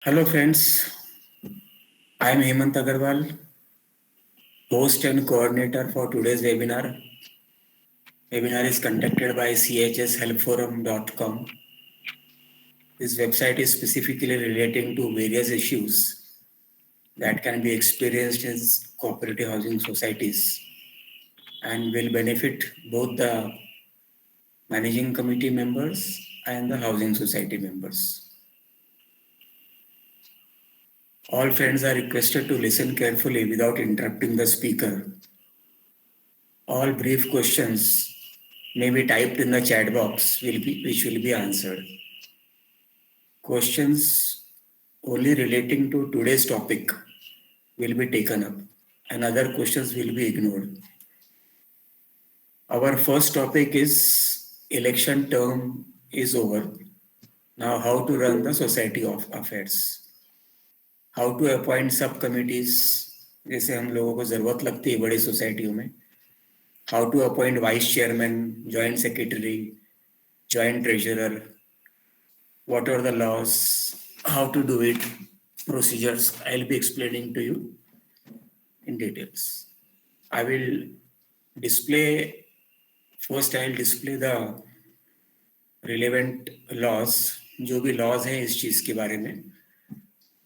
Hello friends, I am Hemant Agarwal, host and coordinator for today's webinar. Webinar is conducted by chshelpforum.com. This website is specifically relating to various issues that can be experienced in cooperative housing societies and will benefit both the managing committee members and the housing society members. All friends are requested to listen carefully without interrupting the speaker. All brief questions may be typed in the chat box, which will be answered. Questions only relating to today's topic will be taken up, and other questions will be ignored. Our first topic is election term is over. Now, how to run the society of affairs. How to appoint subcommittees, जैसे हम लोगों को जरूरत लगती है बड़ी सोसाइटियों में. How to appoint vice chairman, joint secretary, joint treasurer, what are the laws, how to do it, procedures. I'll be explaining to you in details. I will display, first I'll display the relevant laws. जो भी laws हैं इस चीज़ के बारे में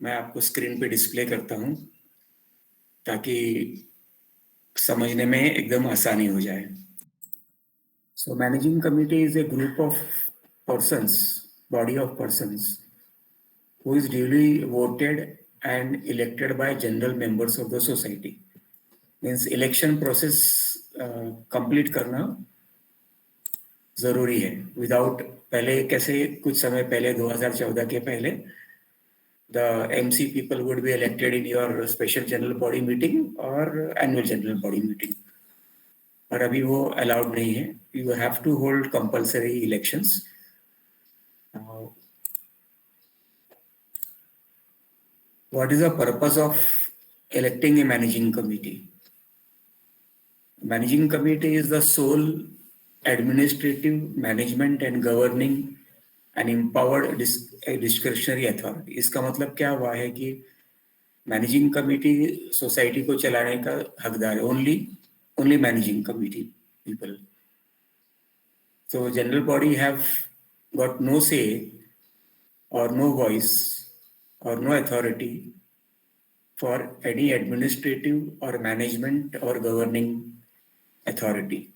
मैं आपको screen पे डिस्प्ले करता हूँ ताकि समझने में एकदम आसानी हो जाए. So managing committee is a group of persons, body of persons who is duly voted and elected by general members of the society. Means election process complete करना जरूरी है. Without पहले कैसे कुछ समय पहले 2014 के पहले the MC people would be elected in your special general body meeting or annual general body meeting. पर अभी वो allowed नहीं है. You have to hold compulsory elections. What is the purpose of electing a managing committee? Managing committee is the sole administrative, management and governing and empowered discretionary authority. इसका मतलब क्या हुआ है कि मैनेजिंग कमिटी सोसाइटी को चलाने का हकदार है. only managing committee people. So general body have got no say or no voice or no authority for any administrative or management or governing authority.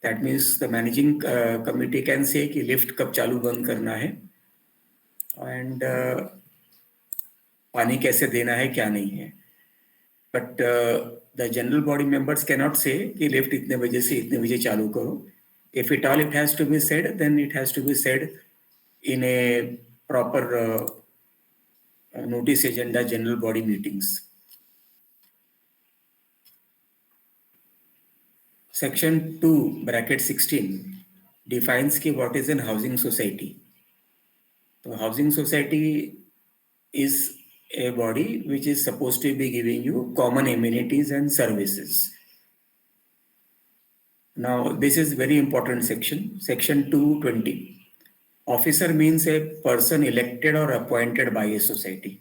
That means the managing committee can say कि lift कब चालू बंद करना है and पानी कैसे देना है क्या नहीं है. But the general body members cannot say कि lift इतने बजे से इतने बजे चालू करो. If at all it has to be said, then it has to be said in a proper notice agenda general body meetings. Section 2 bracket 16 defines ki what is an housing society. So housing society is a body which is supposed to be giving you common amenities and services. Now this is very important section. Section 220. Officer means a person elected or appointed by a society.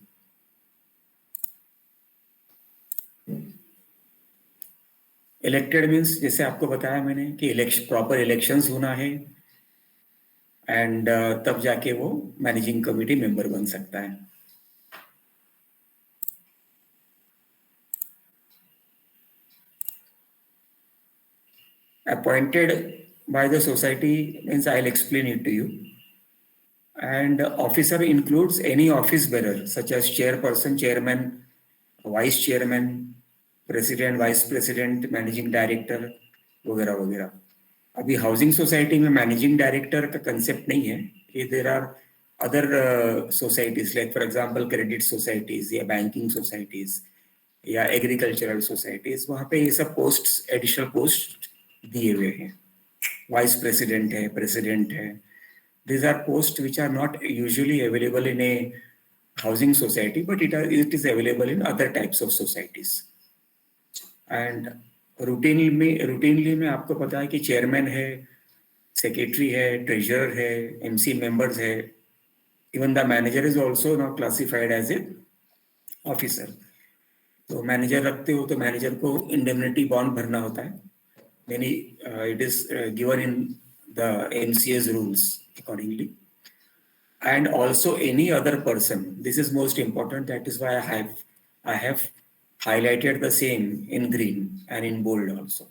Elected means जैसे आपको बताया मैंने कि proper elections होना है and तब जाके वो managing committee member बन सकता है. Appointed by the society means I'll explain it to you. And officer includes any office bearer such as chairperson, chairman, vice chairman, president, vice president, managing director वगैरह वगैरह. अभी housing society में managing director का concept नहीं है. There are other societies like for example credit societies या banking societies या agricultural societies. वहाँ पे ये सब पोस्ट एडिशनल पोस्ट दिए हुए हैं. वाइस प्रेसिडेंट है, प्रेसिडेंट है. These are posts which are not usually available in a housing society, but it is available in other types of societies. And routinely में आपको पता है कि चेयरमैन है, सेक्रेटरी है, ट्रेजरर है, एमसी मेंबर्स है, Even the manager is also now classified as a officer. तो मैनेजर रखते हो तो मैनेजर को इंडेमनिटी बॉन्ड भरना होता है. Many it is given in the MCA's rules accordingly. And also any other person. This is most important. That is why I have highlighted the same in green and in bold also.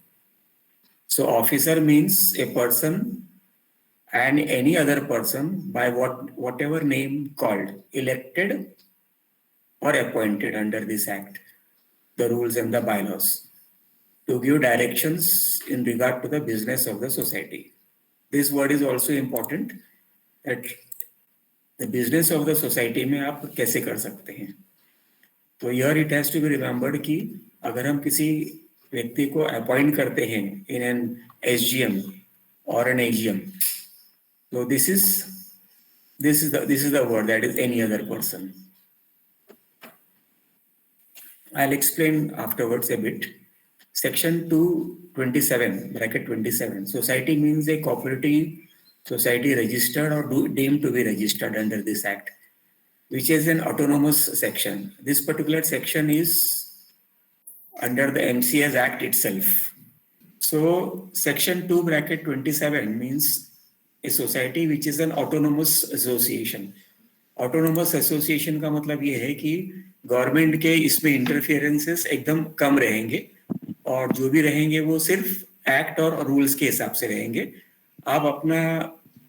So officer means a person and any other person by whatever name called, elected or appointed under this act, the rules and the bylaws, to give directions in regard to the business of the society. This word is also important, that the business of the society में आप कैसे कर सकते हैं. तो here it has to be remembered कि अगर हम किसी व्यक्ति को अपॉइंट करते हैं in an SGM or an AGM, so this is the word, that is any other person. I'll explain afterwards a bit. Section 227, bracket 27. Society means a cooperative society registered or deemed to be registered under this act, which is an autonomous section. This particular section is under the MCA's Act itself. So section 2 bracket 27 means a society which is an autonomous association. Autonomous association का मतलब ये है कि government के इसमें इंटरफियरेंसेस एकदम कम रहेंगे और जो भी रहेंगे वो सिर्फ एक्ट और रूल्स के हिसाब से रहेंगे. आप अपना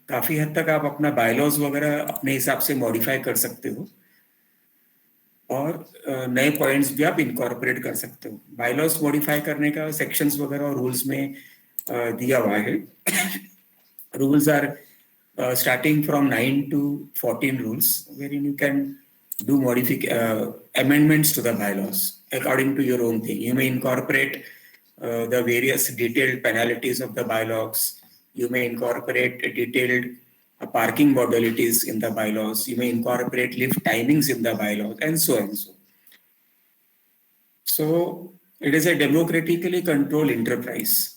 काफी हद तक आप अपना बायलॉज वगैरह अपने हिसाब से मॉडिफाई कर सकते हो और नए पॉइंट्स भी आप इनकॉर्पोरेट कर सकते हो. बायलॉज मॉडिफाई करने का सेक्शंस वगैरह और रूल्स में दिया हुआ है. Rules are starting from 9 to 14 rules, wherein you can do amendments to the bylaws according to your own thing. You may incorporate the various detailed penalties of the bylaws. You may incorporate detailed parking modalities in the bylaws. You may incorporate lift timings in the bylaws, and so on. So it is a democratically controlled enterprise.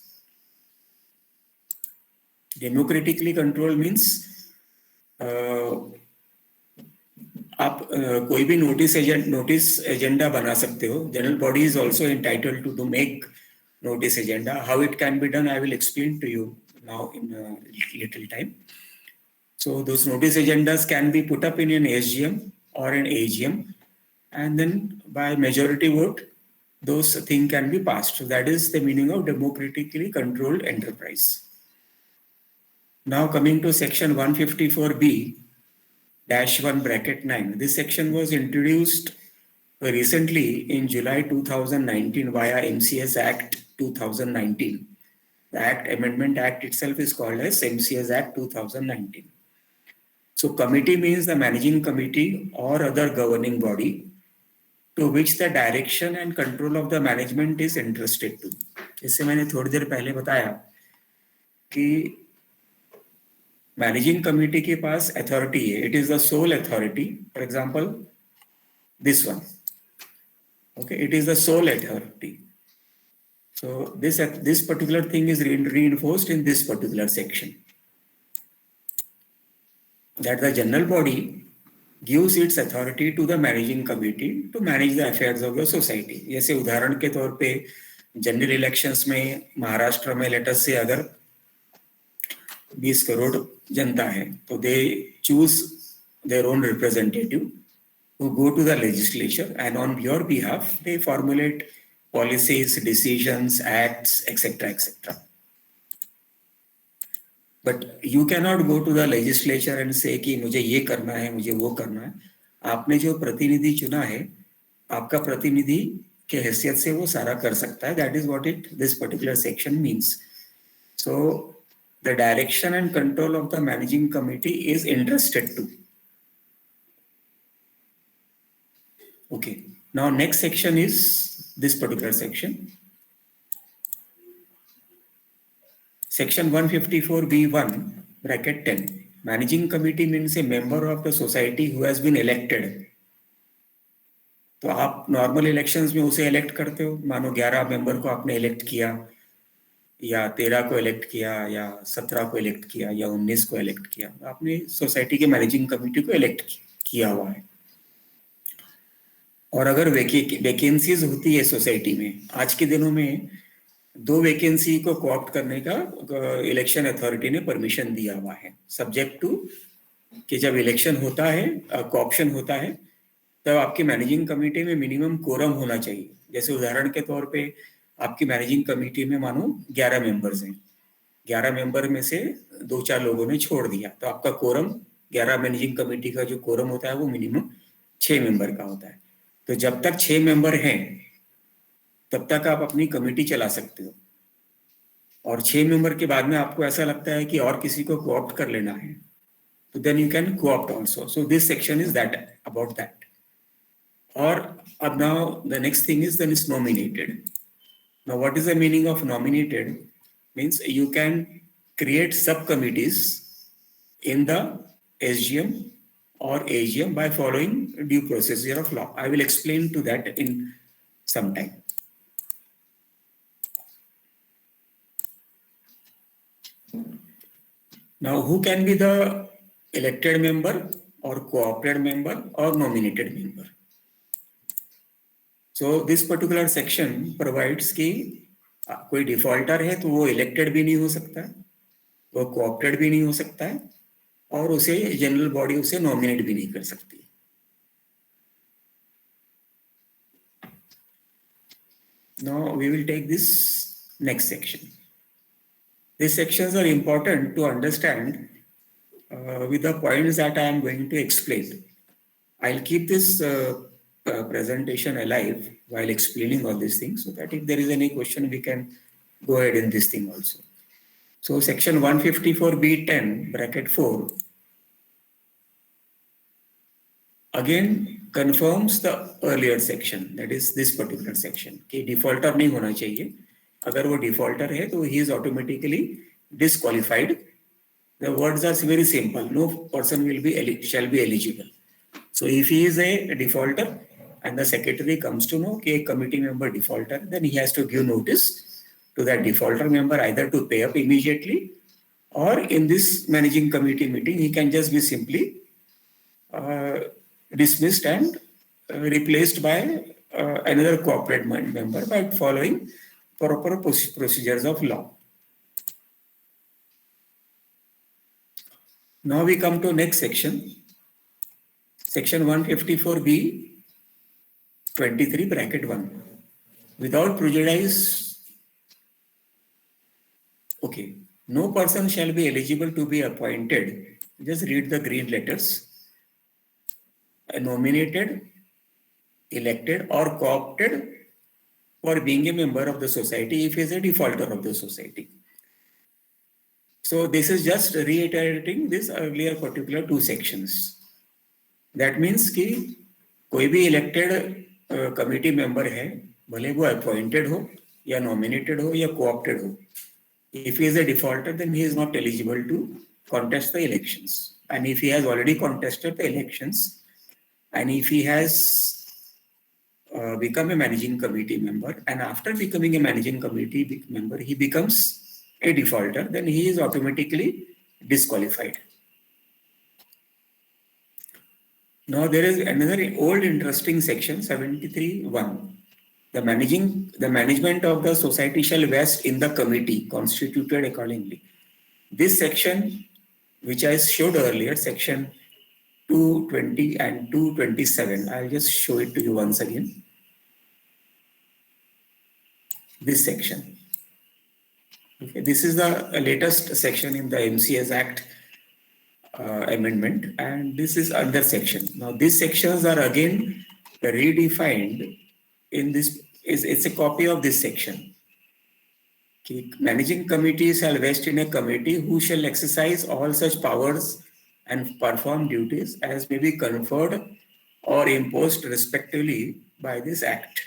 Democratically controlled means आप कोई भी notice agenda बना सकते हो. General body is also entitled to make notice agenda. How it can be done, I will explain to you now in a little time. So those notice agendas can be put up in an SGM or an AGM, and then by majority vote, those things can be passed. So that is the meaning of democratically controlled enterprise. Now coming to section 154B -1 bracket 9. This section was introduced recently in July 2019 via MCS Act 2019. The Amendment Act itself is called as MCS Act 2019. So committee means the managing committee or other governing body to which the direction and control of the management is entrusted to. इससे मैंने थोड़ी देर पहले बताया कि managing committee के पास authority है. It is the soul authority. For example this one. Okay, it is the sole authority. So this particular thing is reinforced in this particular section, that the general body gives its authority to the managing committee to manage the affairs of the society. जैसे उदाहरण के तौर पे general elections में महाराष्ट्र में letter से अगर 20 करोड़ जनता है तो they choose their own representative who go to the legislature, and on your behalf they formulate policies, decisions, acts, etc., etc. But you cannot go to the legislature and say कि मुझे ये करना है, मुझे वो करना है. आपने जो प्रतिनिधि चुना है, आपका प्रतिनिधि के हैसियत से वो सारा कर सकता है. That is what this particular section means. So the direction and control of the managing committee is entrusted to. Okay, now next section is this particular section. Section 154B1 bracket 10. Managing committee means a member of the society who has been elected. तो आप normal elections में उसे elect करते हो. मानो 11 member को आपने elect किया या 13 को इलेक्ट किया या 17 को इलेक्ट किया या 19 को इलेक्ट किया, आपने सोसाइटी के मैनेजिंग कमेटी को इलेक्ट किया हुआ है। और अगर वैकेंसीज होती है सोसाइटी में, आज के दिनों में 2 वैकेंसी को कोऑप्ट करने का इलेक्शन अथॉरिटी ने परमिशन दिया हुआ है, सब्जेक्ट टू कि जब इलेक्शन होता है, कोऑप्शन होता है, तब आपकी मैनेजिंग कमेटी में मिनिमम कोरम होना चाहिए। जैसे उदाहरण के तौर पे आपकी मैनेजिंग कमेटी में मानो 11 मेंबर्स हैं, 11 मेंबर में से 2-4 लोगों ने छोड़ दिया, तो आपका कोरम 11 मैनेजिंग कमेटी का जो कोरम होता है वो मिनिमम 6 मेंबर का होता है। तो जब तक 6 मेंबर हैं तब तक आप अपनी कमेटी चला सकते हो, और 6 मेंबर के बाद में आपको ऐसा लगता है कि और किसी को कोऑप्ट कर लेना है, तो then you can co-opt also. So this section is that about that. Or now the next thing is then is nominated. Now what is the meaning of nominated? Means you can create subcommittees in the SGM or AGM by following due procedure of law. I will explain to that in some time. Now who can be the elected member or co-opted member or nominated member? So this particular section provides कि कोई defaulter है तो वो elected भी नहीं हो सकता है, वो कोऑप्टेड भी नहीं हो सकता है, और उसे जनरल बॉडी उसे नॉमिनेट भी नहीं कर सकती। Now we will take this next section. These sections are important to understand with the points that I am going to explain. I'll keep this presentation alive while explaining all these things, so that if there is any question, we can go ahead in this thing also. So section 154B10 bracket 4 again confirms the earlier section, that is this particular section, कि defaulter नहीं होना चाहिए। अगर वो defaulter है तो he is automatically disqualified. The words are very simple. No person shall be eligible. So if he is a defaulter and the secretary comes to know कि a committee member defaulter, then he has to give notice to that defaulter member either to pay up immediately, or in this managing committee meeting he can just be simply dismissed and replaced by another corporate member by following proper procedures of law. Now we come to next section, section 154B 23 bracket 1. Without prejudice, okay, no person shall be eligible to be appointed. Just read the green letters. Nominated, elected or co-opted for being a member of the society if he is a defaulter of the society. So this is just reiterating this earlier particular 2 sections. That means कि कोई भी elected committee member है, भले वो appointed हो या nominated हो या co-opted हो, if he is a defaulter, then he is not eligible to contest the elections. And if he has already contested the elections, and if he has become a managing committee member, and after becoming a managing committee member, he becomes a defaulter, then he is automatically disqualified. Now there is another old interesting section 73(1). The management of the society shall vest in the committee constituted accordingly. This section, which I showed earlier, section 220 and 227, I'll just show it to you once again. This section. Okay, this is the latest section in the MCS Act amendment, and this is another section. Now these sections are again redefined in this. It's a copy of this section. Managing committee shall vest in a committee who shall exercise all such powers and perform duties as may be conferred or imposed respectively by this act.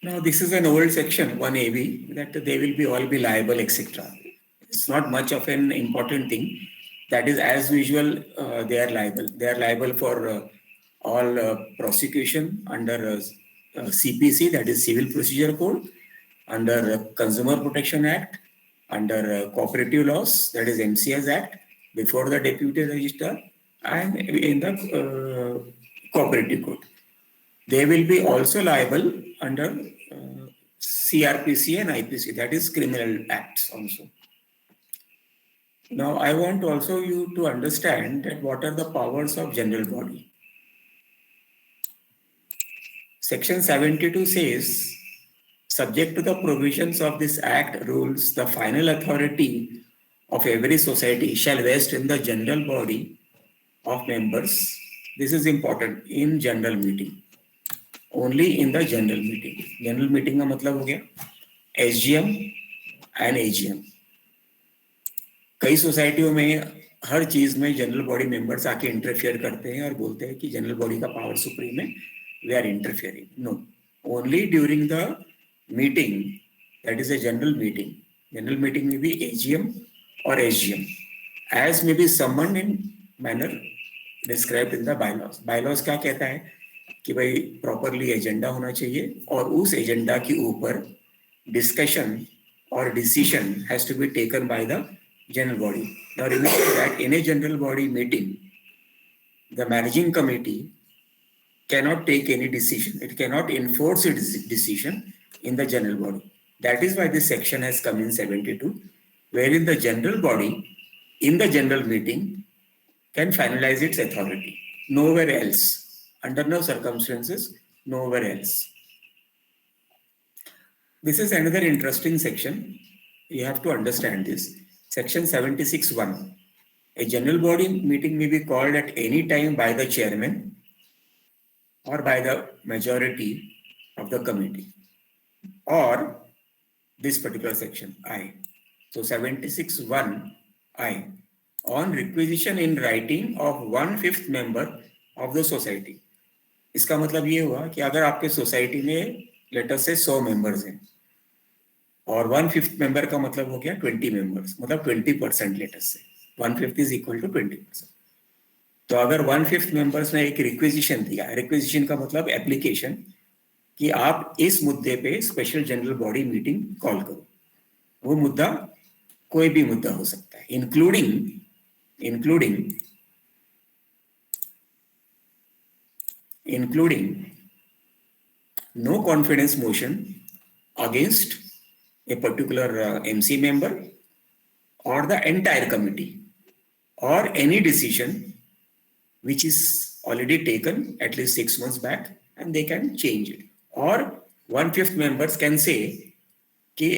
Now this is an old section 1AB that they will all be liable, etc. It's not much of an important thing. That is, as usual, they are liable. They are liable for all prosecution under CPC, that is Civil Procedure Code, under Consumer Protection Act, under cooperative laws, that is MCS Act, before the deputy registrar, and in the cooperative code. They will be also liable under CRPC and IPC, that is criminal acts also. Now, I want also you to understand that what are the powers of general body. Section 72 says, subject to the provisions of this act rules, the final authority of every society shall vest in the general body of members. This is important, in general meeting. Only in the general meeting. General meeting का मतलब हो गया SGM and AGM. कई सोसाइटियों में हर चीज में general body members आके इंटरफियर करते हैं और बोलते हैं कि जनरल बॉडी का पावर सुप्रीम है, we are interfering. No, only during the meeting, that is a general meeting. General meeting में भी AGM और SGM as may be summoned in manner described in the bylaws. Bylaws क्या कहता है कि भाई प्रॉपरली एजेंडा होना चाहिए और उस एजेंडा के ऊपर डिस्कशन और decision has to be taken by the general body. Now remember that in a general body meeting, the managing committee cannot take any decision. It cannot enforce its decision in the general body. That is why this section has come in 72, wherein the general body in the general meeting can finalize its authority. Nowhere else. Under no circumstances, nowhere else. This is another interesting section. You have to understand this. Section 76(1). A general body meeting may be called at any time by the chairman or by the majority of the committee, or this particular section I. So 76(1)(I), on requisition in writing of 1/5 member of the society. इसका मतलब ये हुआ कि अगर आपके society में letter से 100 members हैं और 1/5 मेंबर का मतलब हो गया 20 मेंबर्स, मतलब 20% लेटर से 1/5 इज इक्वल टू 20%. तो अगर 1/5 मेंबर्स ने एक रिक्वेजिशन दिया, रिक्वेजिशन का मतलब एप्लीकेशन, कि आप इस मुद्दे पे special general body meeting call करो. वो मुद्दा कोई भी मुद्दा हो सकता है, including no confidence motion against a particular MC member or the entire committee, or any decision which is already taken at least 6 months back and they can change it. Or 1/5 members can say कि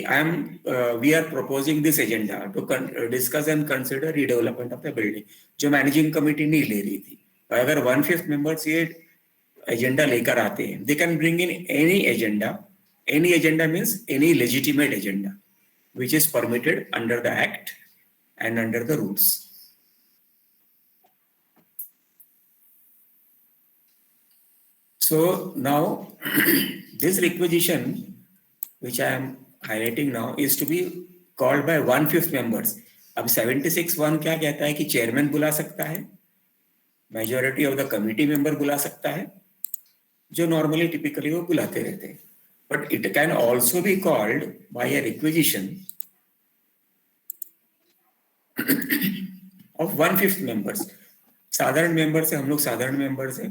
we are proposing this agenda to discuss and consider redevelopment of the building, जो managing committee नहीं ले रही थी. अगर 1/5 members ये agenda लेकर आते हैं, they can bring in any agenda. Any agenda means any legitimate agenda which is permitted under the act and under the rules. So now this requisition which I am highlighting now is to be called by 1/5 members. अब 76(1) क्या कहता है कि chairman बुला सकता है, majority of the committee member बुला सकता है, जो नॉर्मली टिपिकली वो बुलाते रहते हैं. But it can also be called by a requisition of 1/5 members. साधारण मेंबर से हम लोग साधारण मेंबर से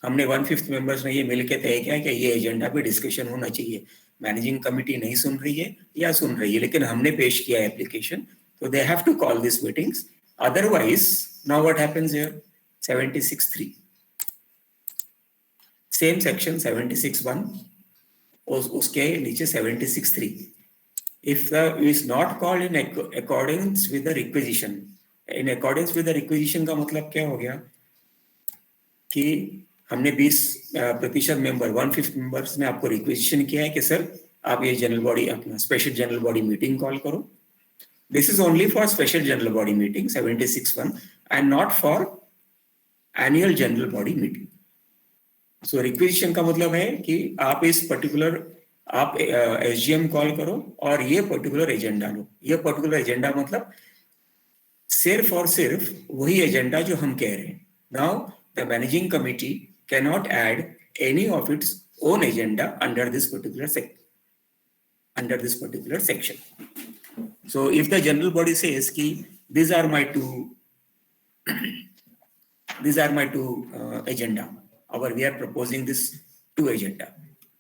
हमने 1/5 मेंबर्स ने ये मिलकर तय किया कि ये एजेंडा पे डिस्कशन होना चाहिए. मैनेजिंग कमिटी नहीं सुन रही है या सुन रही है, लेकिन हमने पेश किया एप्लीकेशन, तो they have to call this meetings. Otherwise now what happens here, 76(3). Same section 76(1), उसके नीचे 76(3). If is not called in accordance with the requisition. In accordance with the requisition का मतलब क्या हो गया कि हमने 20% मेंबर 1/5 मेंबर्स ने आपको रिक्वेजिशन किया है कि सर आप ये जनरल बॉडी अपना special general body meeting call करो. This is only for special general body meeting 76(1) and not for annual general body meeting. So requisition का मतलब है कि आप इस पर्टिकुलर आप SGM कॉल करो और ये पर्टिकुलर एजेंडा लो. ये पर्टिकुलर एजेंडा मतलब सिर्फ और सिर्फ वही एजेंडा जो हम कह रहे हैं. Now the managing committee cannot add any of its own agenda under this particular section. So if the general body says ki these are my two agenda, or we are proposing this two agenda.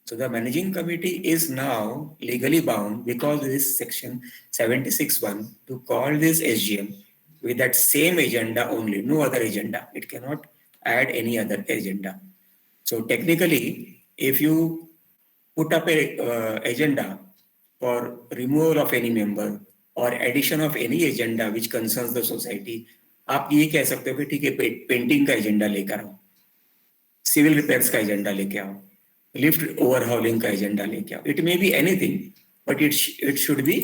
So the managing committee is now legally bound because of this section 76(1) to call this SGM with that same agenda only, no other agenda. It cannot add any other agenda. So technically, if you put up a agenda for removal of any member or addition of any agenda which concerns the society, आप ये कह सकते हो कि ठीक है painting का agenda लेकर आओ, सिविल रिपेयर्स का एजेंडा लेके आओ, लिफ्ट ओवरहॉलिंग का एजेंडा लेके आओ. It may be anything, but it should be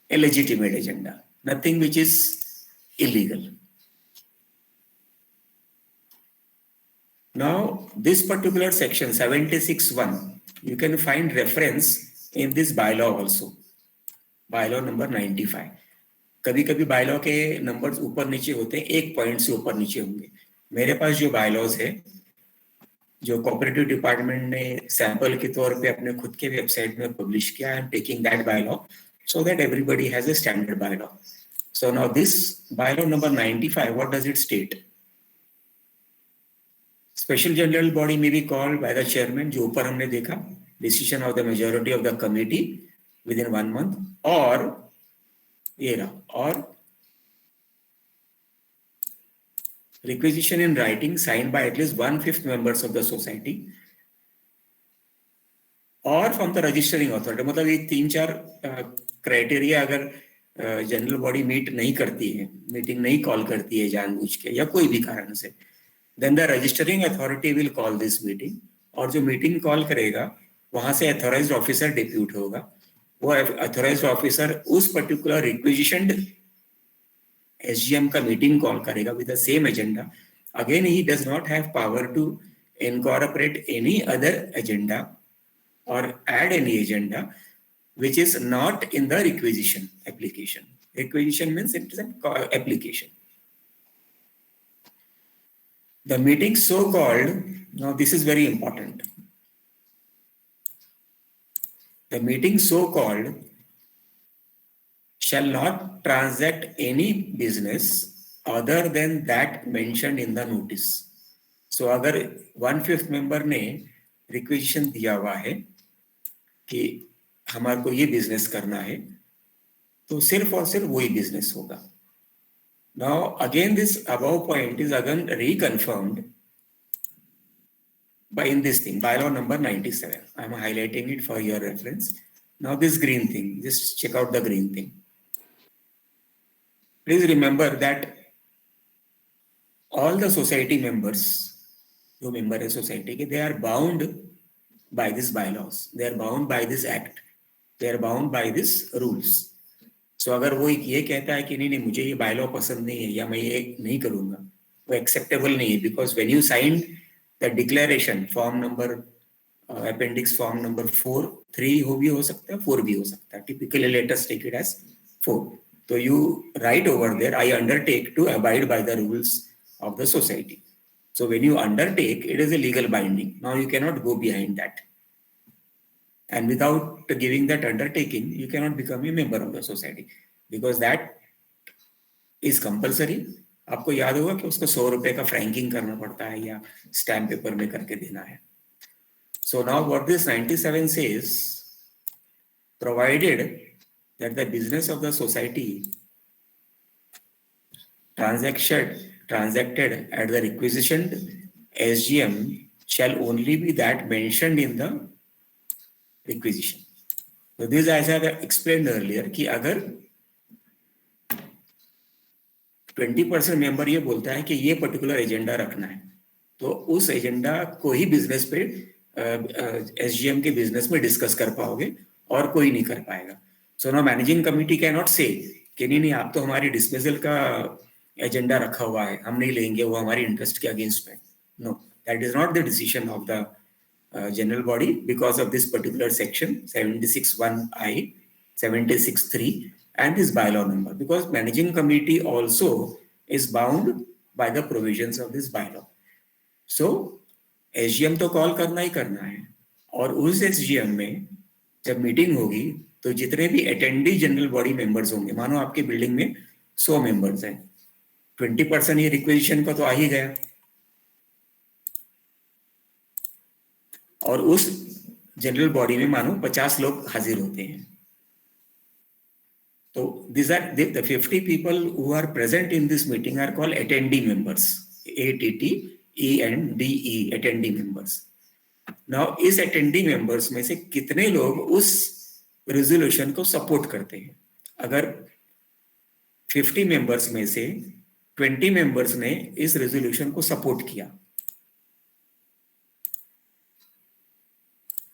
a legitimate agenda, nothing which is illegal. Now, this particular section 76(1), you can find reference in this bylaw also, bylaw number 95. कभी कभी bylaw के numbers ऊपर नीचे होते हैं, एक point से ऊपर नीचे होंगे. मेरे पास जो बायलॉज है, जो कोऑपरेटिव डिपार्टमेंट ने सैंपल के तौर पे अपने खुद के वेबसाइट में पब्लिश किया, I am taking that bylaw so that everybody has a standard bylaw. So now this bylaw number 95, what does it state? Special general body may be called by the chairman, जो ऊपर हमने देखा, decision of the majority of the committee within 1 month, or ये रहा, और requisition in writing signed by at least 1/5 members of the society, or from the registering authority. मतलब ये 3-4 criteria अगर जनरल बॉडी मीट नहीं करती है, मीटिंग नहीं कॉल करती है जानबूझ के या कोई भी कारण से, then the registering authority will call this meeting, और जो मीटिंग कॉल करेगा वहां से अथॉराइज्ड ऑफिसर डिप्यूट होगा. वो अथॉराइज्ड ऑफिसर उस पर्टिकुलर रिक्विजिशन्ड एसजीएम का मीटिंग कॉल करेगा with the same agenda. Again he does not have power to incorporate any other agenda or add any agenda which is not in the requisition application. Requisition means it is an application. The meeting so called, now this is very important. The meeting so called shall not transact any business other than that mentioned in the notice. So अगर 1/5 member ने requisition दिया हुआ है कि हमारे को ये business करना है, तो सिर्फ और सिर्फ वही बिजनेस होगा. Now again this above point is again reconfirmed by in this thing, bylaw number 97. I am highlighting it for your reference. Now this green thing, just check out the green thing. Please remember that all the society members, जो member है society के, they are bound by this bylaws, they are bound by this act, they are bound by this rules. So अगर वो ये कहता है कि नहीं मुझे ये bylaw पसंद नहीं है या मैं ये नहीं करूँगा, वो acceptable नहीं है, because when you signed the declaration form number appendix form number 4, 3 हो भी हो सकता है, 4 भी हो सकता है, typically let us take it as 4. So you write over there, I undertake to abide by the rules of the society. So when you undertake, it is a legal binding. Now you cannot go behind that. And without giving that undertaking, you cannot become a member of the society, because that is compulsory. आपको याद होगा कि उसको 100 रुपए का franking करना पड़ता है या स्टैम्प पेपर में करके देना है. So now what this 97 says, provided that the business of the society transacted at the requisitioned SGM shall only be that mentioned in the requisition. So this, as I explained earlier, कि अगर 20% member ये बोलता है कि ये particular agenda रखना है, तो उस एजेंडा को ही बिजनेस पे एसजीएम के बिजनेस में डिस्कस कर पाओगे और कोई नहीं कर पाएगा. So now managing committee can not से कि नहीं आप तो हमारी डिसमिसल का एजेंडा रखा हुआ है, हम नहीं लेंगे, वो हमारी इंटरेस्ट के अगेंस्ट में. No, that is not the decision of the general body because of this particular section 76(1)(I), 76(3) and this bylaw number, because managing committee also is bound by the provisions of this bylaw. So SGM तो call करना ही करना है, और उस SGM में जब meeting होगी तो जितने भी अटेंडी जनरल बॉडी मेंबर्स होंगे, मानो आपकी बिल्डिंग में 100 मेंबर्स हैं, 20% ये रिक्वेजिशन का तो आ ही गया, और उस जनरल बॉडी में मानो 50 लोग हाजिर होते हैं, तो these are the 50 people who are present in this meeting are called attendee members, ATTENDE, attendee members. Now इस attendee members में से कितने लोग उस रेजोल्यूशन को सपोर्ट करते हैं? अगर 50 मेंबर्स में से 20 मेंबर्स ने इस रेजोल्यूशन को सपोर्ट किया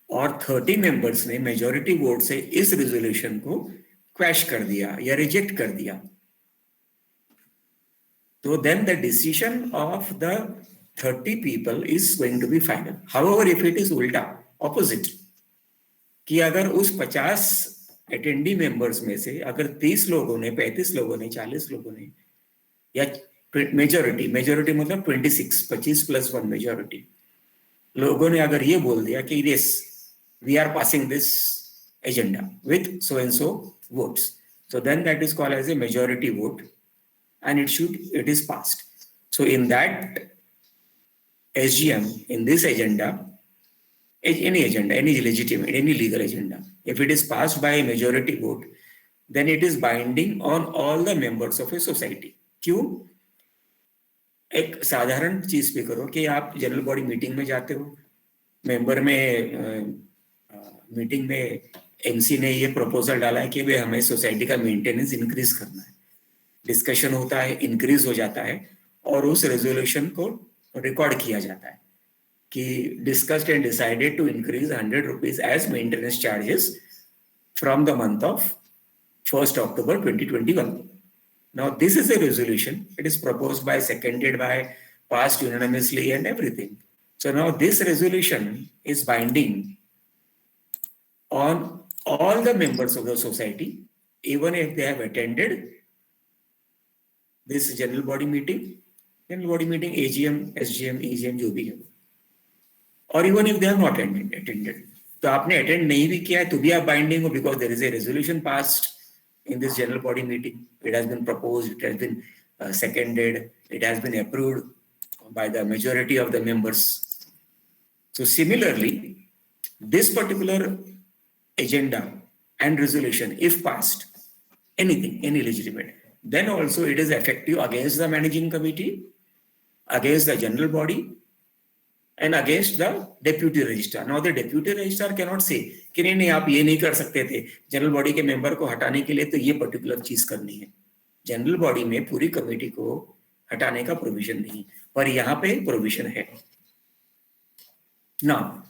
और 30 मेंबर्स ने मेजॉरिटी वोट से इस रेजोल्यूशन को क्वैश कर दिया या रिजेक्ट कर दिया, तो then the decision of the 30 people is going to be final. However, if it is उल्टा, ऑपोजिट, कि अगर उस 50 अटेंडी मेंबर्स में से अगर 30 लोगों ने, 35 लोगों ने, 40 लोगों ने, या मेजोरिटी मतलब 26, 25 + 1 मेजोरिटी लोगों ने अगर ये बोल दिया कि yes we are passing this agenda with so and so votes, so then that is called as a majority vote and it is passed. So in that SGM, in this agenda, any agenda, any legitimate, any legal agenda, if it is passed by a majority vote, then it is binding on all the members of a society. क्यों? एक साधारण चीज पे करो कि आप general body meeting में जाते हो, मेंबर में मीटिंग में एमसी ने ये प्रपोजल डाला है कि भाई हमें सोसाइटी का मेंटेनेंस इंक्रीज करना है, डिस्कशन होता है, इंक्रीज हो जाता है, और उस रेजोल्यूशन को रिकॉर्ड किया जाता है कि discussed and decided to increase 100 rupees as maintenance charges from the month of 1st October 2021. Now this is a resolution, it is proposed by, seconded by, passed unanimously and everything. So now this resolution is binding on all the members of the society, even if they have attended this general body meeting, AGM, SGM, EGM, जो भी है, or even if they have not attended. तो आपने attend नहीं भी किया है तो भी आप binding हो, because there is a resolution passed in this general body meeting. It has been proposed, it has been seconded, it has been approved by the majority of the members. So similarly, this particular agenda and resolution, if passed, anything, any legitimate, then also it is effective against the managing committee, against the general body, and against the deputy registrar. Now the deputy registrar cannot say कि नहीं आप ये नहीं कर सकते थे, general body के member को हटाने के लिए तो ये पर्टिकुलर चीज करनी है. जनरल बॉडी में पूरी कमेटी को हटाने का प्रोविजन नहीं, पर यहाँ पे प्रोविजन है. Now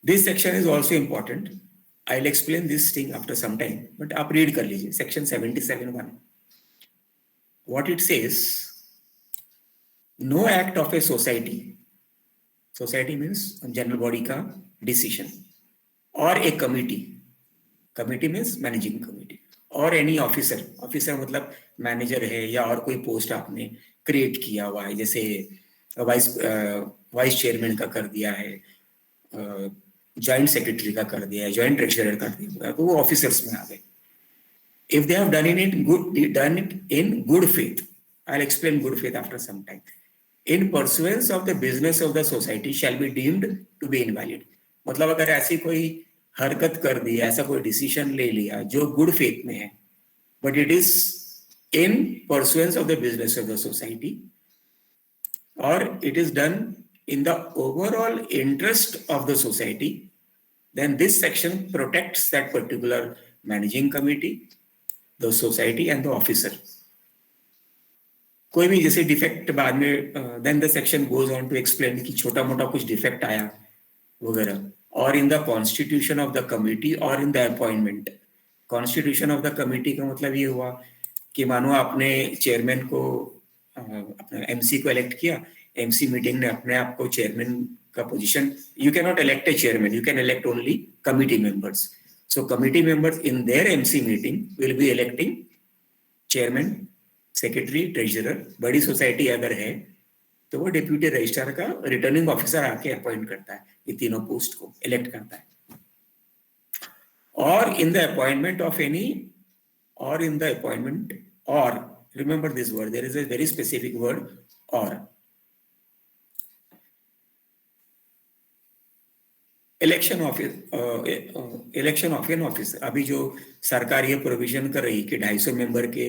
this section is also important. I'll explain this thing after some time, but आप read कर लीजिए section 77(1). What it says, no act of a society, society means general body का decision, or a committee, committee means managing committee, or any officer, officer मतलब manager है या और कोई post आपने क्रिएट किया हुआ है, जैसे वाइस चेयरमैन का कर दिया है, जॉइंट सेक्रेटरी का कर दिया है, जॉइंट ट्रेजरर कर दिया, तो वो ऑफिसर्स में आ गए. If they have done it in good faith, I'll explain good faith after some time. In pursuance of the business of the society shall be deemed to be invalid. मतलब अगर ऐसी कोई हरकत कर दी, ऐसा कोई डिसीजन ले लिया जो गुड फेथ में है, but it is in pursuance of the business of the society, or it is done in the overall interest of the society, then this section protects that particular managing committee, the society and the officer. कोई भी जैसे defect बाद में, then the section goes on to explain कि छोटा मोटा कुछ defect आया वगैरह, और in the constitution of the committee or in the appointment. Constitution of the committee का मतलब ये हुआ कि मानो आपने चेयरमैन को, अपना एमसी को इलेक्ट किया, एमसी मीटिंग ने अपने आप को चेयरमैन का position, you cannot elect a chairman, you can elect only committee members. So committee members in their MC meeting will be electing chairman, secretary, treasurer. बड़ी सोसाइटी अगर है तो वो डिप्यूटी रजिस्ट्रार का रिटर्निंग ऑफिसर आके appoint करता है, ये तीनों पोस्ट को इलेक्ट करता है. और in the appointment of any, or in the appointment, or remember this word, there is a very specific word, or. Election of an officer. अभी जो सरकार ये प्रोविजन कर रही कि 250 मेंबर के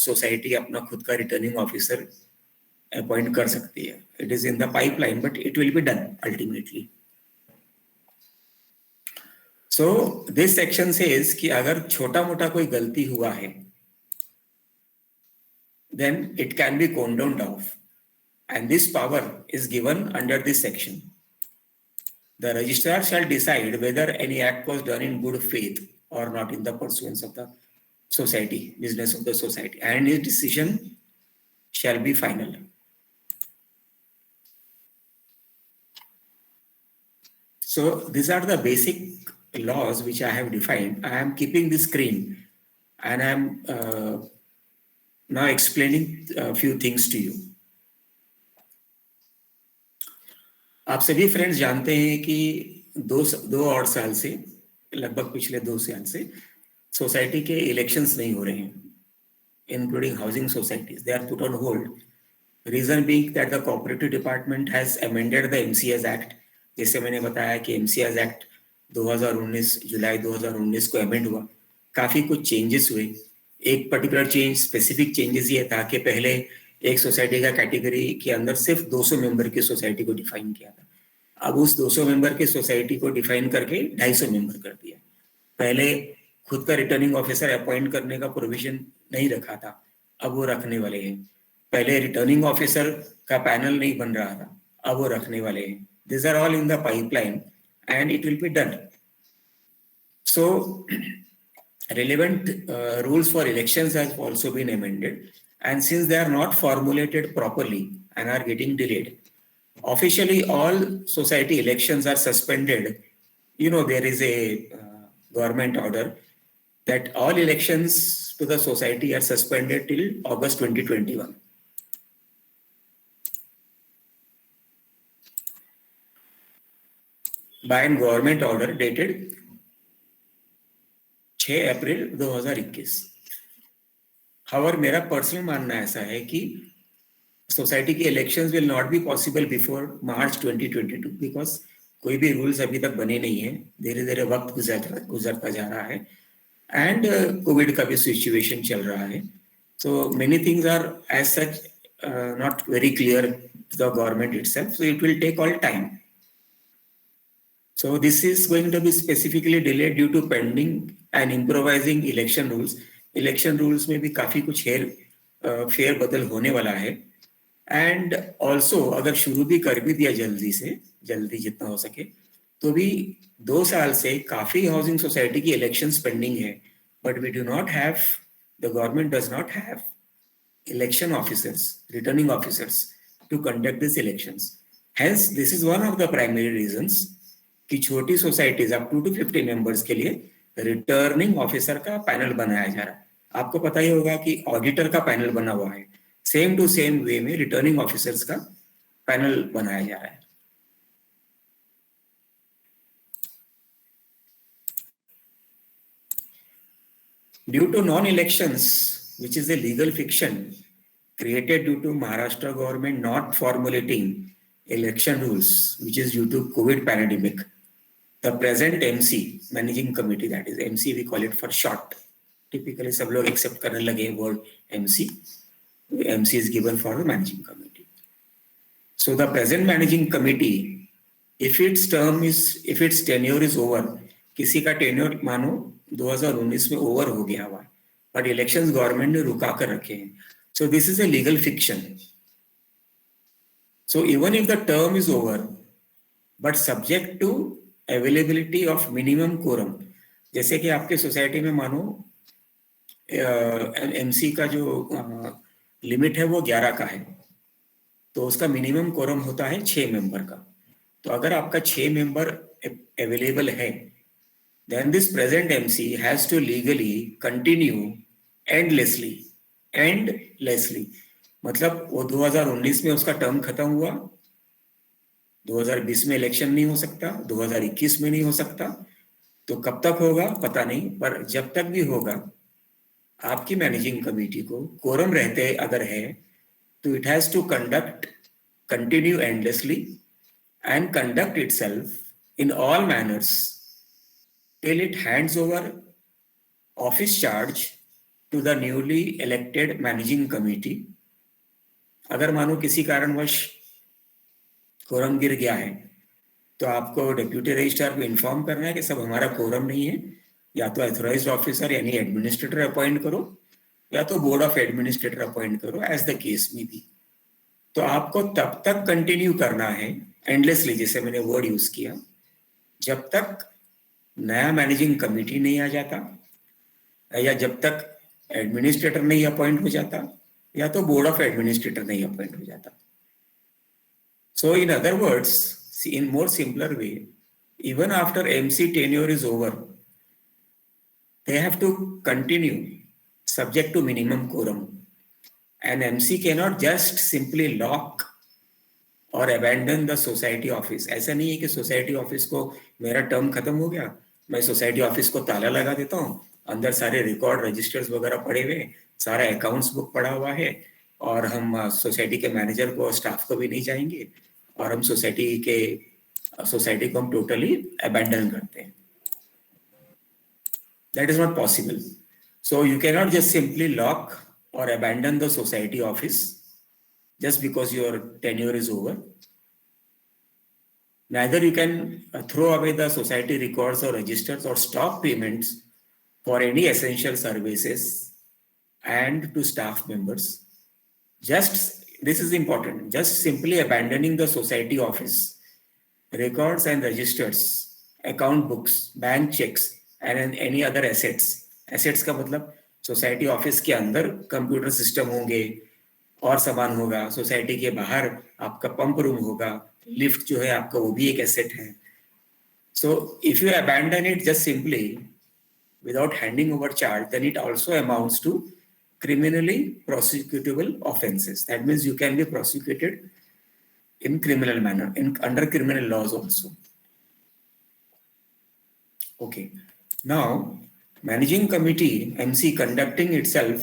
सोसाइटी अपना खुद का रिटर्निंग ऑफिसर अपॉइंट कर सकती है. It is in the pipeline but it will be done ultimately. So this section says कि अगर छोटा मोटा कोई गलती हुआ है then it can be condoned off, and this power is given under this section. The registrar shall decide whether any act was done in good faith or not in the pursuance of the society, business of the society, and his decision shall be final. So these are the basic laws which I have defined. I am keeping the screen and I am now explaining a few things to you. आप सभी friends जानते हैं कि दो और साल से, लगभग पिछले 2 साल से सोसाइटी के इलेक्शंस नहीं हो रहे हैं, including housing societies. They are put on hold. Reason being that the cooperative department has amended the MCS act. जैसे मैंने बताया कि एमसीएस एक्ट 2019 जुलाई 2019 को अमेंड हुआ. काफी कुछ चेंजेस हुए. एक पर्टिकुलर चेंज, स्पेसिफिक चेंजेस ये था कि पहले एक सोसाइटी का कैटेगरी के अंदर सिर्फ 200 मेंबर की सोसाइटी को डिफाइन किया था. अब उस 200 मेंबर की सोसाइटी को डिफाइन करके 250 मेंबर कर दिया. पहले खुद का रिटर्निंग ऑफिसर अपॉइंट करने का प्रोविजन नहीं रखा था, अब वो रखने वाले हैं. पहले रिटर्निंग ऑफिसर का पैनल नहीं बन रहा था, अब वो रखने वाले हैं. This are all in the pipeline and it will be done. So relevant rules for elections has also been amended, and since they are not formulated properly and are getting delayed, officially all society elections are suspended. You know, there is a government order that all elections to the society are suspended till August 2021. By a government order dated 6 April 2021. However मेरा personal मानना ऐसा है कि society के elections will not be possible before March 2022 because कोई भी rules अभी तक बने नहीं है. धीरे धीरे वक्त गुजरता जा रहा है एंड कोविड का भी सिचुएशन चल रहा है. So many things are as such not very clear to the government itself, so it will take all time. So this is going to be specifically delayed due to pending and improvising election rules. Election rules में भी काफी कुछ फेर बदल होने वाला है. And also अगर शुरू भी कर भी दिया जल्दी जितना हो सके, तो भी 2 साल से काफी हाउसिंग सोसाइटी की इलेक्शंस पेंडिंग है. But we do not have, the government does not have election officers, returning officers to conduct this elections. Hence this is one of the primary reasons कि छोटी सोसाइटीज अप टू 50 मेंबर्स के लिए returning officer का panel बनाया जा रहा है. आपको पता ही होगा कि ऑडिटर का पैनल बना हुआ है. सेम टू सेम वे में रिटर्निंग ऑफिसर्स का पैनल बनाया जा रहा है. Due to non elections which is a legal fiction created due to Maharashtra government not formulating election rules, which is due to COVID pandemic, the present MC, managing committee, that is MC we call it for short. Typically सब लोग accept करने लगे word MC. MC is given for the managing committee. So the present managing committee, if its tenure is over, किसी का tenure मानो 2019 में over हो गया हुआ, but elections government ने रुका कर रखे हैं. So this is a legal fiction. So even if the term is over, but subject to availability of minimum quorum, जैसे कि आपके सोसाइटी में मानो एमसी का जो लिमिट है वो 11 का है, तो उसका मिनिमम quorum होता है 6 मेंबर का. तो अगर आपका 6 मेंबर अवेलेबल है, then this present MC has to legally continue endlessly. मतलब वो 2019 में उसका टर्म खत्म हुआ, 2020 में इलेक्शन नहीं हो सकता, 2021 में नहीं हो सकता, तो कब तक होगा पता नहीं, पर जब तक भी होगा आपकी मैनेजिंग कमेटी को कोरम रहते अगर है तो it has to conduct continue endlessly and conduct itself in all manners till it hands over office charge to the newly elected managing committee. अगर मानो किसी कारणवश कोरम गिर गया है तो आपको डेप्यूटी रजिस्ट्रार को इन्फॉर्म करना है कि सब हमारा कोरम नहीं है, या तो ऑथराइज्ड ऑफिसर यानी एडमिनिस्ट्रेटर अपॉइंट करो या तो बोर्ड ऑफ एडमिनिस्ट्रेटर अपॉइंट करो, एज द केस में भी। तो आपको तब तक कंटिन्यू करना है एंडलेसली, जैसे मैंने वर्ड यूज किया, जब तक नया मैनेजिंग कमेटी नहीं आ जाता, या जब तक एडमिनिस्ट्रेटर नहीं अपॉइंट हो जाता, या तो बोर्ड ऑफ एडमिनिस्ट्रेटर नहीं अपॉइंट हो जाता। So in other words, in more simpler way, even after MC tenure is over, they have to continue subject to minimum quorum. And MC cannot just simply lock or abandon the society office. ऐसा नहीं है कि society office को मेरा term खत्म हो गया, मैं सोसाइटी ऑफिस को ताला लगा देता हूँ, अंदर सारे रिकॉर्ड रजिस्टर्स वगैरह पड़े हुए, सारा अकाउंट्स बुक पड़ा हुआ है, और हम सोसाइटी के मैनेजर को, स्टाफ को भी नहीं जाएंगे, और हम सोसाइटी को हम टोटली अबैंडन करते हैं। That is not possible. So you cannot just simply lock or abandon the society office just because your tenure is over. Neither you can throw away the society records or registers or stop payments for any essential services and to staff members. This is important, just simply abandoning the society office, records and registers, account books, bank checks and any other assets का मतलब society office के अंदर computer system होंगे और सामान होगा, society के बाहर आपका पंप रूम होगा, लिफ्ट जो है आपका वो भी एक एसेट है। So if you abandon it just simply without handing over charge, then it also amounts to criminally prosecutable offenses. That means you can be prosecuted in criminal manner, under criminal laws also. Okay. Now, managing committee, MC conducting itself,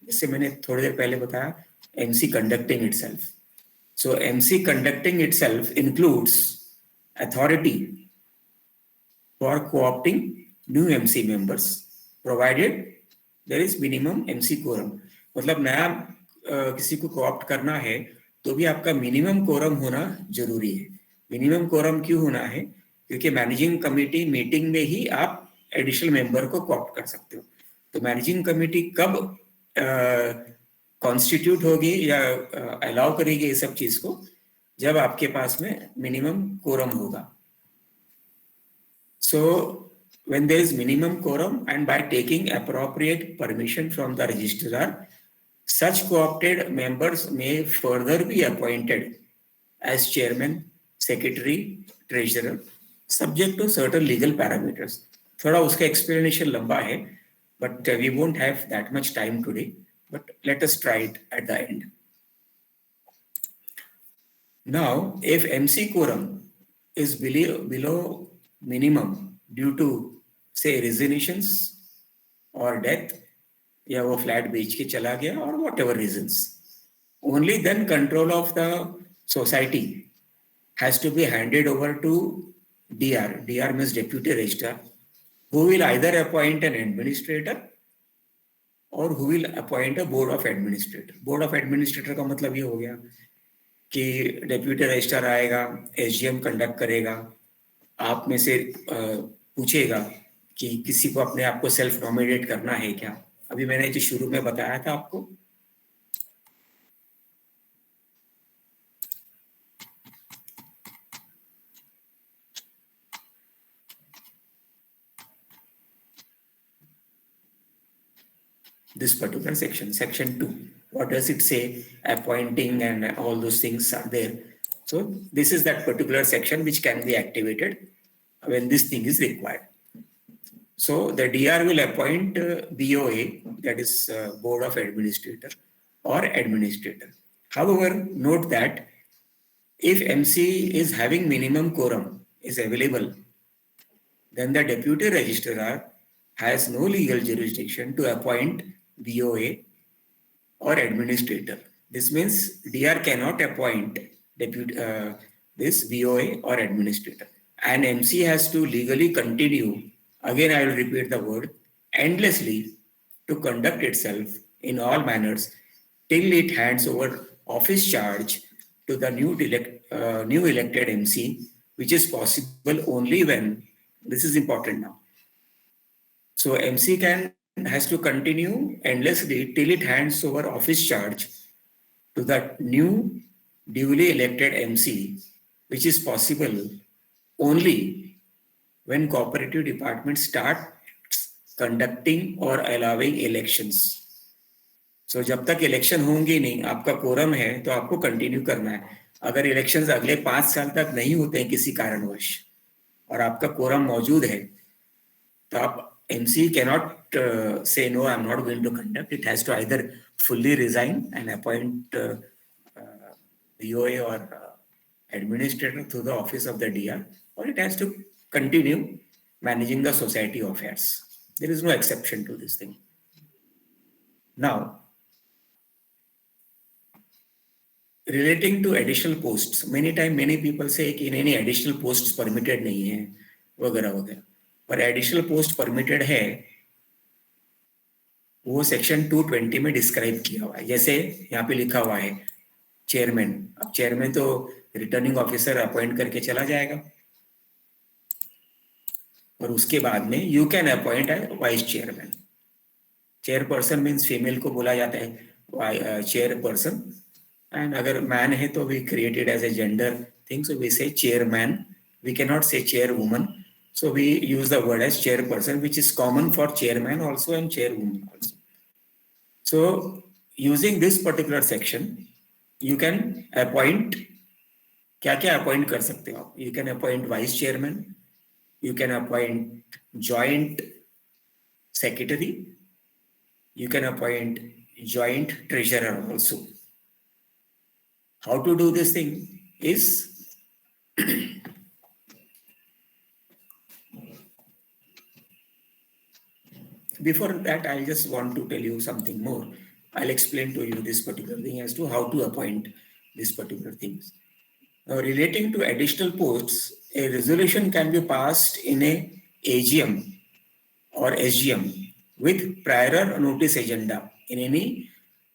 जैसे मैंने थोड़ी देर पहले बताया, MC conducting itself. So, MC conducting itself includes authority for co-opting new MC members, provided there is minimum MC quorum. मतलब नया किसी को co-opt करना है तो भी आपका मिनिमम कोरम होना जरूरी है। मिनिमम कोरम क्यों होना है? क्योंकि मैनेजिंग कमेटी मीटिंग में ही आप एडिशनल मेंबर को कॉप्ट कर सकते हो। तो मैनेजिंग कमेटी कब कॉन्स्टिट्यूट होगी या अलाउ करेगी ये सब चीज को, जब आपके पास में मिनिमम कोरम होगा। सो when there is minimum quorum and by taking appropriate permission from the registrar, such co-opted members may further be appointed as chairman, secretary, treasurer, subject to certain legal parameters. थोड़ा उसका explanation लंबा है, but we won't have that much time today. But let us try it at the end. Now, if MC quorum is below minimum due to say resignations or death, या वो flat बेच के चला गया और whatever reasons, only then control of the society has to be handed over to DR. DR means deputy registrar, who will either appoint an administrator or who will appoint a board of administrator. Board of administrator का मतलब ये हो गया कि deputy registrar आएगा, SGM conduct करेगा, आप में से पूछेगा कि किसी को अपने आप को सेल्फ नॉमिनेट करना है क्या। अभी मैंने जो शुरू में बताया था आपको, this particular section, section 2, what does it say? Appointing and all those things are there. So this is that particular section which can be activated when this thing is required. So the DR will appoint BOA, that is Board of Administrator or Administrator. However, note that if MC is having minimum quorum is available, then the deputy registrar has no legal jurisdiction to appoint BOA or administrator. This means DR cannot appoint deputy this BOA or administrator, and MC has to legally continue. Again, I will repeat the word endlessly to conduct itself in all manners till it hands over office charge to the new elected MC, which is possible only when this is important now. So MC has to continue endlessly till it hands over office charge to the new duly elected MC, which is possible only when cooperative department start conducting or allowing elections. So जब तक election होंगे नहीं, आपका quorum है तो आपको continue करना है. अगर इलेक्शंस अगले 5 साल तक नहीं होते हैं किसी कारणवश और आपका कोरम मौजूद है, तो आप MC cannot say no, I'm not going to conduct. It has to either fully resign and appoint BOA or administrator through the office of the DR, or it has to continue managing the society affairs. There is no exception to this thing. Now, relating to additional posts, many people say कि any additional posts permitted नहीं है वगैरह वगैरह, पर additional post permitted है वो section 220 में describe किया हुआ है. जैसे यहाँ पे लिखा हुआ है चेयरमैन. अब चेयरमैन तो रिटर्निंग ऑफिसर अपॉइंट करके चला जाएगा, और उसके बाद में you can appoint vice chairman. Chairperson means female को बोला जाता है चेयरपर्सन, एंड अगर मैन है तो we created as a gender thing, so we say chairman, we can not say chairwoman, so we use the word as chairperson, which is common for chairman also and chairwoman also. So using this particular section, you can appoint, क्या appoint कर सकते हो आप? You can appoint vice chairman, you can appoint joint secretary, you can appoint joint treasurer also. How to do this thing is before that, I just want to tell you something more. I'll explain to you this particular thing as to how to appoint these particular things. Now, relating to additional posts, a resolution can be passed in a AGM or SGM with prior notice agenda in any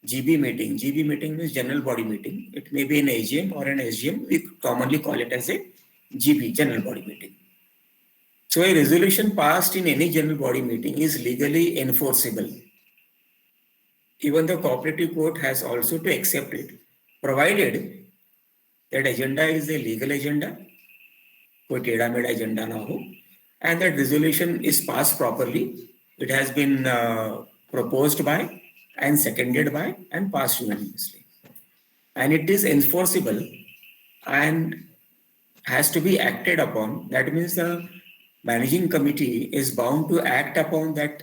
GB meeting. GB meeting means general body meeting. It may be an AGM or an SGM. We commonly call it as a GB, general body meeting. So a resolution passed in any general body meeting is legally enforceable. Even the cooperative court has also to accept it, provided that agenda is a legal agenda, कोई टेढ़ा मेढ़ा agenda ना हो, and that resolution is passed properly. It has been proposed by and seconded by and passed unanimously. And it is enforceable and has to be acted upon. That means the managing committee is bound to act upon that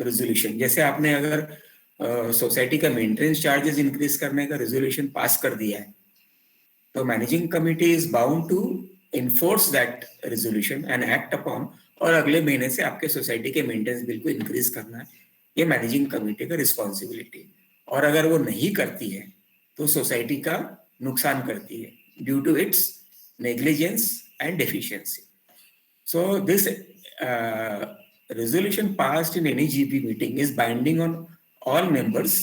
resolution. जैसे आपने अगर society का maintenance charges increase करने का resolution pass कर दिया है, तो managing committee is bound to enforce that resolution and act upon, और अगले महीने से आपके सोसाइटी के मेंटेनेंस बिल को इंक्रीज करना है. ये मैनेजिंग कमिटी का रिस्पॉन्सिबिलिटी. और अगर वो नहीं करती है तो सोसाइटी का नुकसान करती है due to its negligence and deficiency. So this resolution passed in any GP meeting is binding on all members,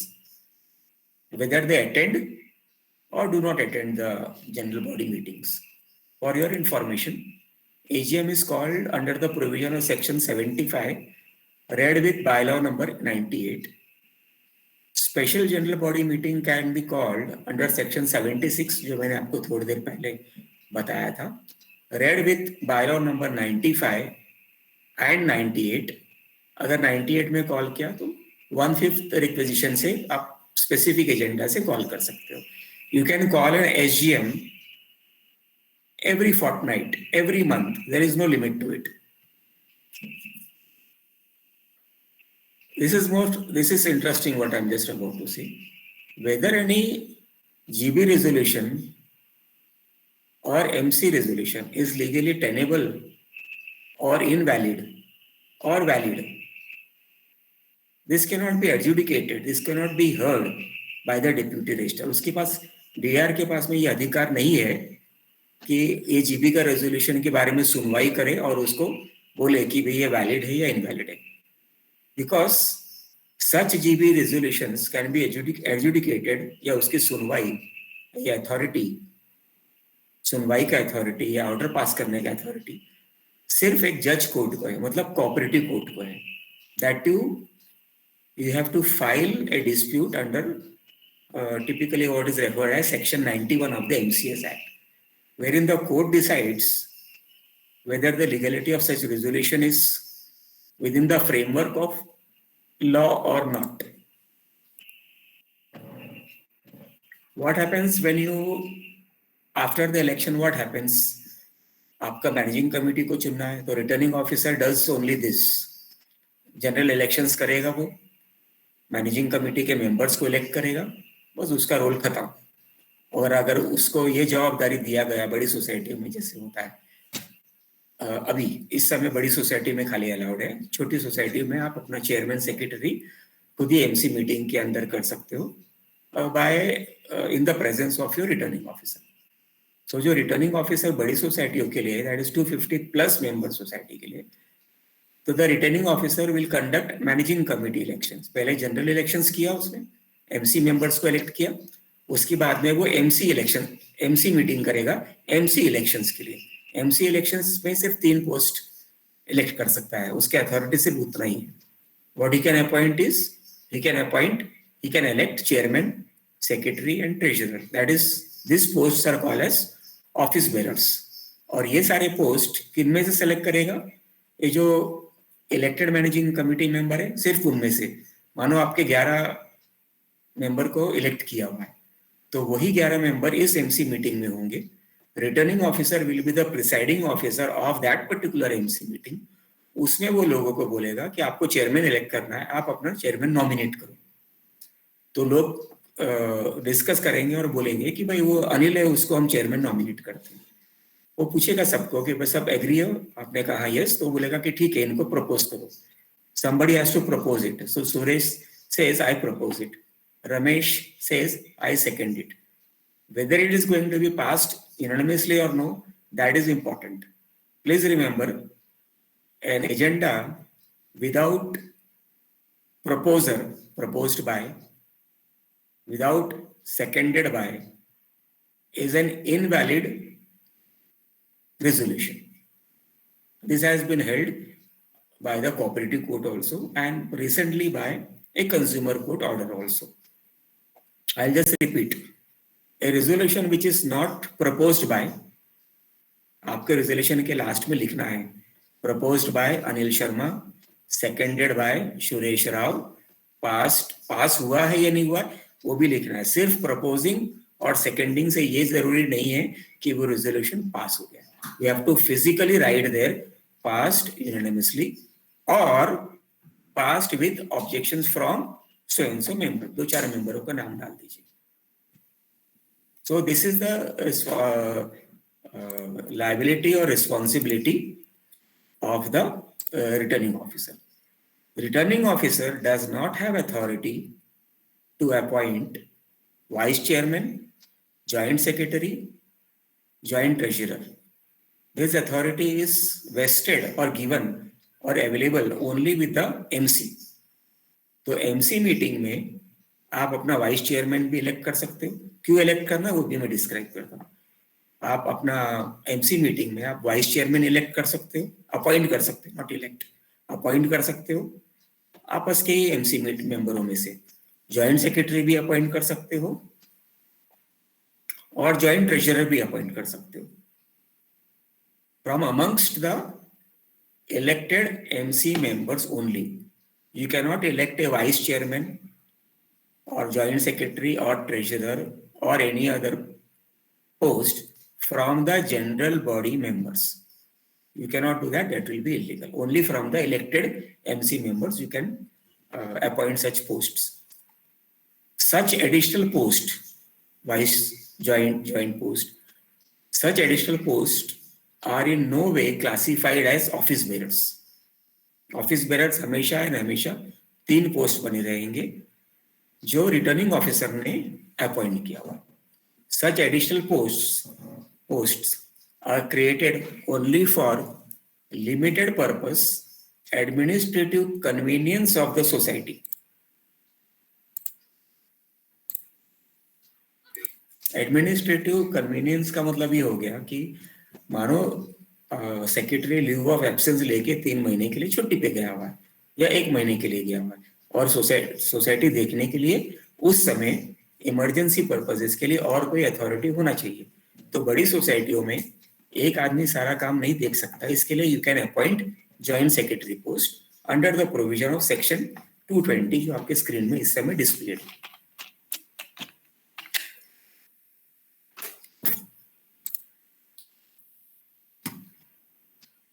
whether they attend or do not attend the general body meetings. For your information, AGM is called under the provision of section 75, read with bylaw number 98. Special general body meeting can be called under section 76, जो मैंने आपको थोड़ी देर पहले बताया था, read with bylaw number 95 and 98. अगर 98 में call किया तो 1/5 रिक्वेजिशन से आप स्पेसिफिक एजेंडा से कॉल कर सकते हो. You can call an SGM every fortnight, every month. There is no limit to it. This is interesting what I'm just about to say. Whether any GB resolution or MC resolution is legally tenable or invalid or valid. This cannot be adjudicated, this cannot be heard by the deputy registrar. उसके पास D R के पास में ये अधिकार नहीं है कि ये GB का रेजोल्यूशन के बारे में सुनवाई करे और उसको बोले कि भाई ये वैलिड है या इनवैलिड है. Because such GB resolutions can be adjudicated, या उसकी सुनवाई या अथॉरिटी, सुनवाई का अथॉरिटी या ऑर्डर पास करने का अथॉरिटी सिर्फ एक जज कोर्ट को है, मतलब कोऑपरेटिव कोर्ट को है. That you have to file a dispute under typically what is referred as section 91 of the MCS Act, wherein the court decides whether the legality of such resolution is within the framework of law or not. What happens when you, after the election, what happens? आपका managing committee को चुनना है तो returning officer does only this. General elections करेगा, वो managing committee के members को elect करेगा, बस उसका रोल खत्म. और अगर उसको ये जवाबदारी दिया गया बड़ी सोसाइटी में जैसे होता है, अभी इस समय बड़ी सोसाइटी में खाली अलाउड है, छोटी सोसाइटी में आप अपना चेयरमैन सेक्रेटरी खुद ही एमसी मीटिंग के अंदर कर सकते हो by in the presence of your returning officer. So जो रिटर्निंग ऑफिसर बड़ी सोसाइटियों के लिए, that is 250 plus member society के लिए, तो the returning officer will conduct managing committee elections. पहले जनरल इलेक्शंस किया, उसने एमसी मेंबर्स को इलेक्ट किया, उसके बाद में वो एमसी मीटिंग करेगा एमसी इलेक्शंस के लिए. एमसी इलेक्शंस में सिर्फ 3 पोस्ट इलेक्ट कर सकता है, उसके अथॉरिटी सिर्फ उतना ही है. What he can appoint is he can elect chairman, secretary and treasurer. That is, these posts are called as office bearers. और ये सारे पोस्ट किन में से सेलेक्ट करेगा? ये जो इलेक्टेड मैनेजिंग कमेटी मेंबर है, सिर्फ उनमें से. मानो आपके 11 मेंबर को इलेक्ट किया हुआ है, तो वही 11 मेंबर इस एमसी मीटिंग में होंगे. Returning officer will be the presiding officer of that particular MC meeting. उसमें वो लोगों को बोलेगा कि आपको चेयरमैन इलेक्ट करना है, आप अपना चेयरमैन नॉमिनेट करो. तो लोग डिस्कस करेंगे और बोलेंगे कि भाई वो अनिल है, उसको हम चेयरमैन नॉमिनेट करते हैं. वो पूछेगा सबको कि भाई सब एग्री हो, आपने कहा यस, तो बोलेगा कि ठीक है, इनको प्रपोज करो. somebody has to propose it. So Suresh says I propose it, Ramesh says I second it. Whether it is going to be passed unanimously or no, that is important. Please remember, an agenda without proposer, proposed by, without seconded by, is an invalid resolution. This has been held by the cooperative court also, and recently by a consumer court order also. I'll just repeat. A resolution which is not proposed by, आपके resolution के last में लिखना है proposed by Anil Sharma, seconded by Suresh Rao, पास हुआ है या नहीं हुआ वो भी लिखना है. सिर्फ proposing और seconding से ये जरूरी नहीं है कि वो resolution पास हो गया. You have to physically write there passed unanimously or passed with objections from so and so member. 2-4 मेंबरों का नाम डाल दीजिए. So this is the liability or responsibility of the returning officer. The returning officer does not have authority to appoint vice chairman, joint secretary, joint treasurer. This authority is vested or given or available only with the MC. तो MC meeting में आप अपना vice chairman भी elect कर सकते हो. क्यों elect करना वो भी मैं डिस्क्राइब करता हूँ. आप अपना MC मीटिंग में आप वाइस चेयरमैन इलेक्ट कर सकते हो, अपॉइंट कर सकते हो, नॉट इलेक्ट, अपॉइंट कर सकते हो आपस के ही MC मेंबरों में से. जॉइंट सेक्रेटरी भी अपॉइंट कर सकते हो और जॉइंट ट्रेजरर भी अपॉइंट कर सकते हो. From amongst the elected MC members only. You cannot elect a vice chairman or joint secretary or treasurer or any other post from the general body members. You cannot do that, that will be illegal. Only from the elected MC members you can appoint such posts. Such additional post vice joint post. Such additional posts are in no way classified as office bearers. Office bearers हमेशा and हमेशा 3 post बने रहेंगे जो returning officer ने appoint किया हुआ. Such additional posts are created only for limited purpose administrative convenience of the society. Administrative convenience का मतलब ये हो गया कि मानो सेक्रेटरी लीव ऑफ एब्सेंस लेके 3 महीने के लिए छुट्टी पे गया हुआ है या 1 महीने के लिए गया हुआ है और सोसाइटी देखने के लिए उस समय इमरजेंसी पर्पजेस के लिए और कोई अथॉरिटी होना चाहिए. तो बड़ी सोसाइटियों में एक आदमी सारा काम नहीं देख सकता. इसके लिए you can appoint joint secretary post under the provision of section 220 जो आपके स्क्रीन में इस समय डिस्प्लेड है.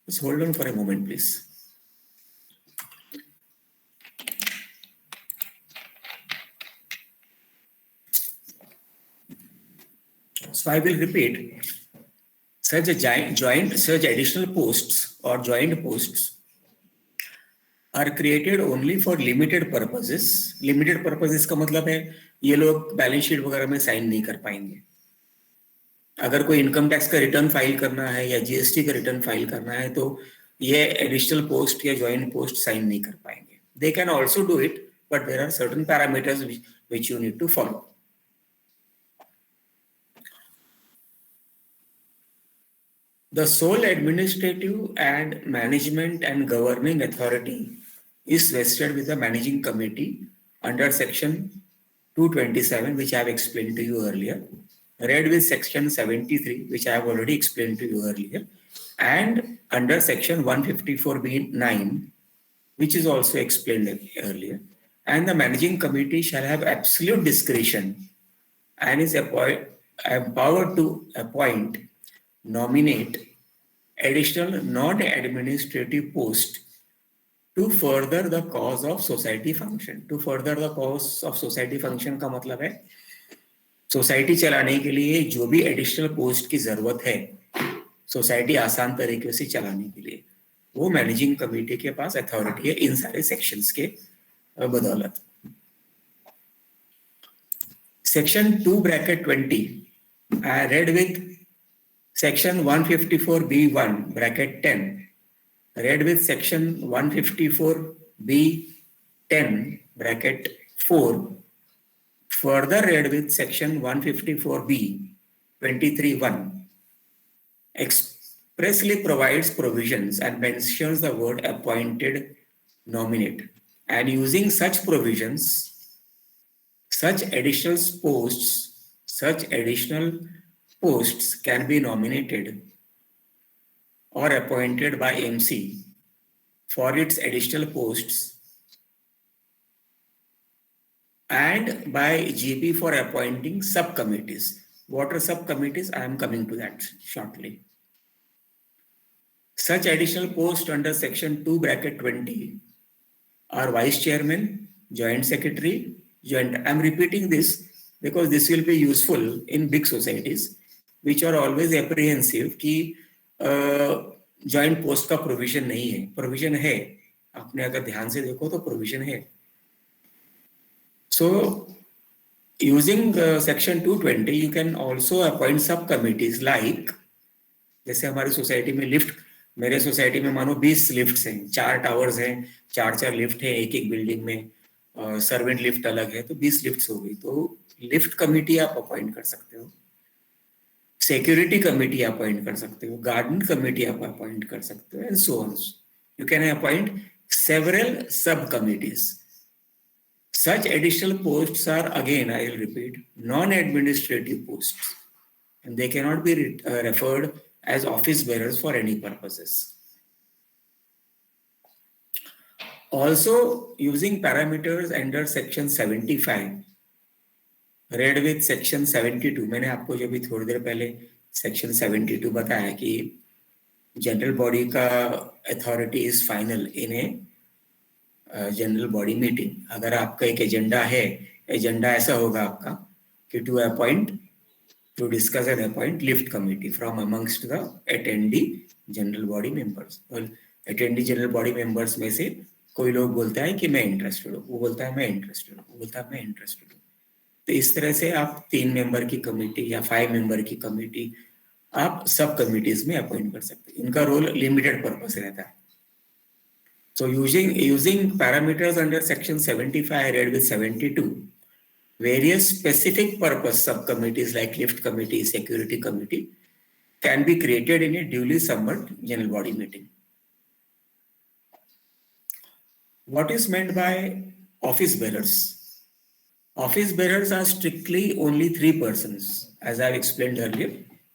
Just hold on for a moment, please. So I will repeat. Such additional posts or joint posts are created only for limited purposes. Limited purposes का मतलब है ये लोग बैलेंस शीट वगैरह में साइन नहीं कर पाएंगे. अगर कोई इनकम टैक्स का रिटर्न फाइल करना है या जीएसटी का रिटर्न फाइल करना है तो ये एडिशनल पोस्ट या ज्वाइंट पोस्ट साइन नहीं कर पाएंगे. They can also do it but there are certain parameters which you need to follow. The sole administrative and management and governing authority is vested with the managing committee under section 227, which I have explained to you earlier, read with section 73, which I have already explained to you earlier, and under section 154b(9), which is also explained earlier. And the managing committee shall have absolute discretion and is empowered to appoint, nominate additional non-administrative post to further the cause of society function. To further the cause of society function का मतलब है society चलाने के लिए जो भी additional post की जरूरत है सोसाइटी आसान तरीके से चलाने के लिए वो मैनेजिंग कमेटी के पास अथॉरिटी है इन सारे सेक्शंस के बदौलत. Section 2(20) I read with section 154b(1) bracket 10, read with section 154b(10) bracket 4, further read with section 154b 23(1), expressly provides provisions and mentions the word appointed, nominate, and using such provisions, such additional posts can be nominated or appointed by MC for its additional posts and by GP for appointing subcommittees. What are subcommittees? I am coming to that shortly. Such additional posts under section 2(20) are vice chairman, joint secretary, joint. I am repeating this because this will be useful in big societies which are always apprehensive कि joint post का provision नहीं है. Provision है, आपने अगर ध्यान से देखो तो provision है. So using section 220 you can also appoint subcommittees like जैसे हमारी सोसाइटी में लिफ्ट, मेरे सोसाइटी में मानो 20 लिफ्ट्स हैं, 4 टावर्स हैं, 4 लिफ्ट हैं एक बिल्डिंग में, सर्वेंट लिफ्ट अलग है तो 20 लिफ्ट्स हो गई. तो लिफ्ट कमिटी आप अपॉइंट कर सकते हो, सिक्योरिटी कमिटी अपॉइंट कर सकते हो, गार्डन कमिटी आप अपॉइंट कर सकते हो, and so on. You can appoint several sub committees. Such additional posts are, again, I will repeat, non-administrative posts, and they cannot be referred as office bearers for any purposes. Also, using parameters under section 75, read with section 72. मैंने आपको जब भी थोड़ी देर पहले section 72 बताया कि general body का authority is final in a general body meeting. अगर आपका एक एजेंडा है, एजेंडा ऐसा होगा आपका to discuss and appoint lift committee from amongst the attendee general body members. और attendee general body members में से कोई लोग बोलता है कि मैं इंटरेस्टेड हूँ, वो बोलता है मैं इंटरेस्टेड हूँ, वो बोलता है मैं इंटरेस्टेड हूँ. तो इस तरह से आप 3 मेंबर की कमेटी या 5 मेंबर की कमेटी आप सब कमिटीज में अपॉइंट कर सकते हैं. इनका रोल लिमिटेड पर्पस रहता है. So using parameters under section 75 read with 72, various specific purpose subcommittees like lift committee, security committee can be created in a duly summoned general body meeting. What is meant by office bearers? Office bearers are strictly only 3 persons, as I have explained earlier: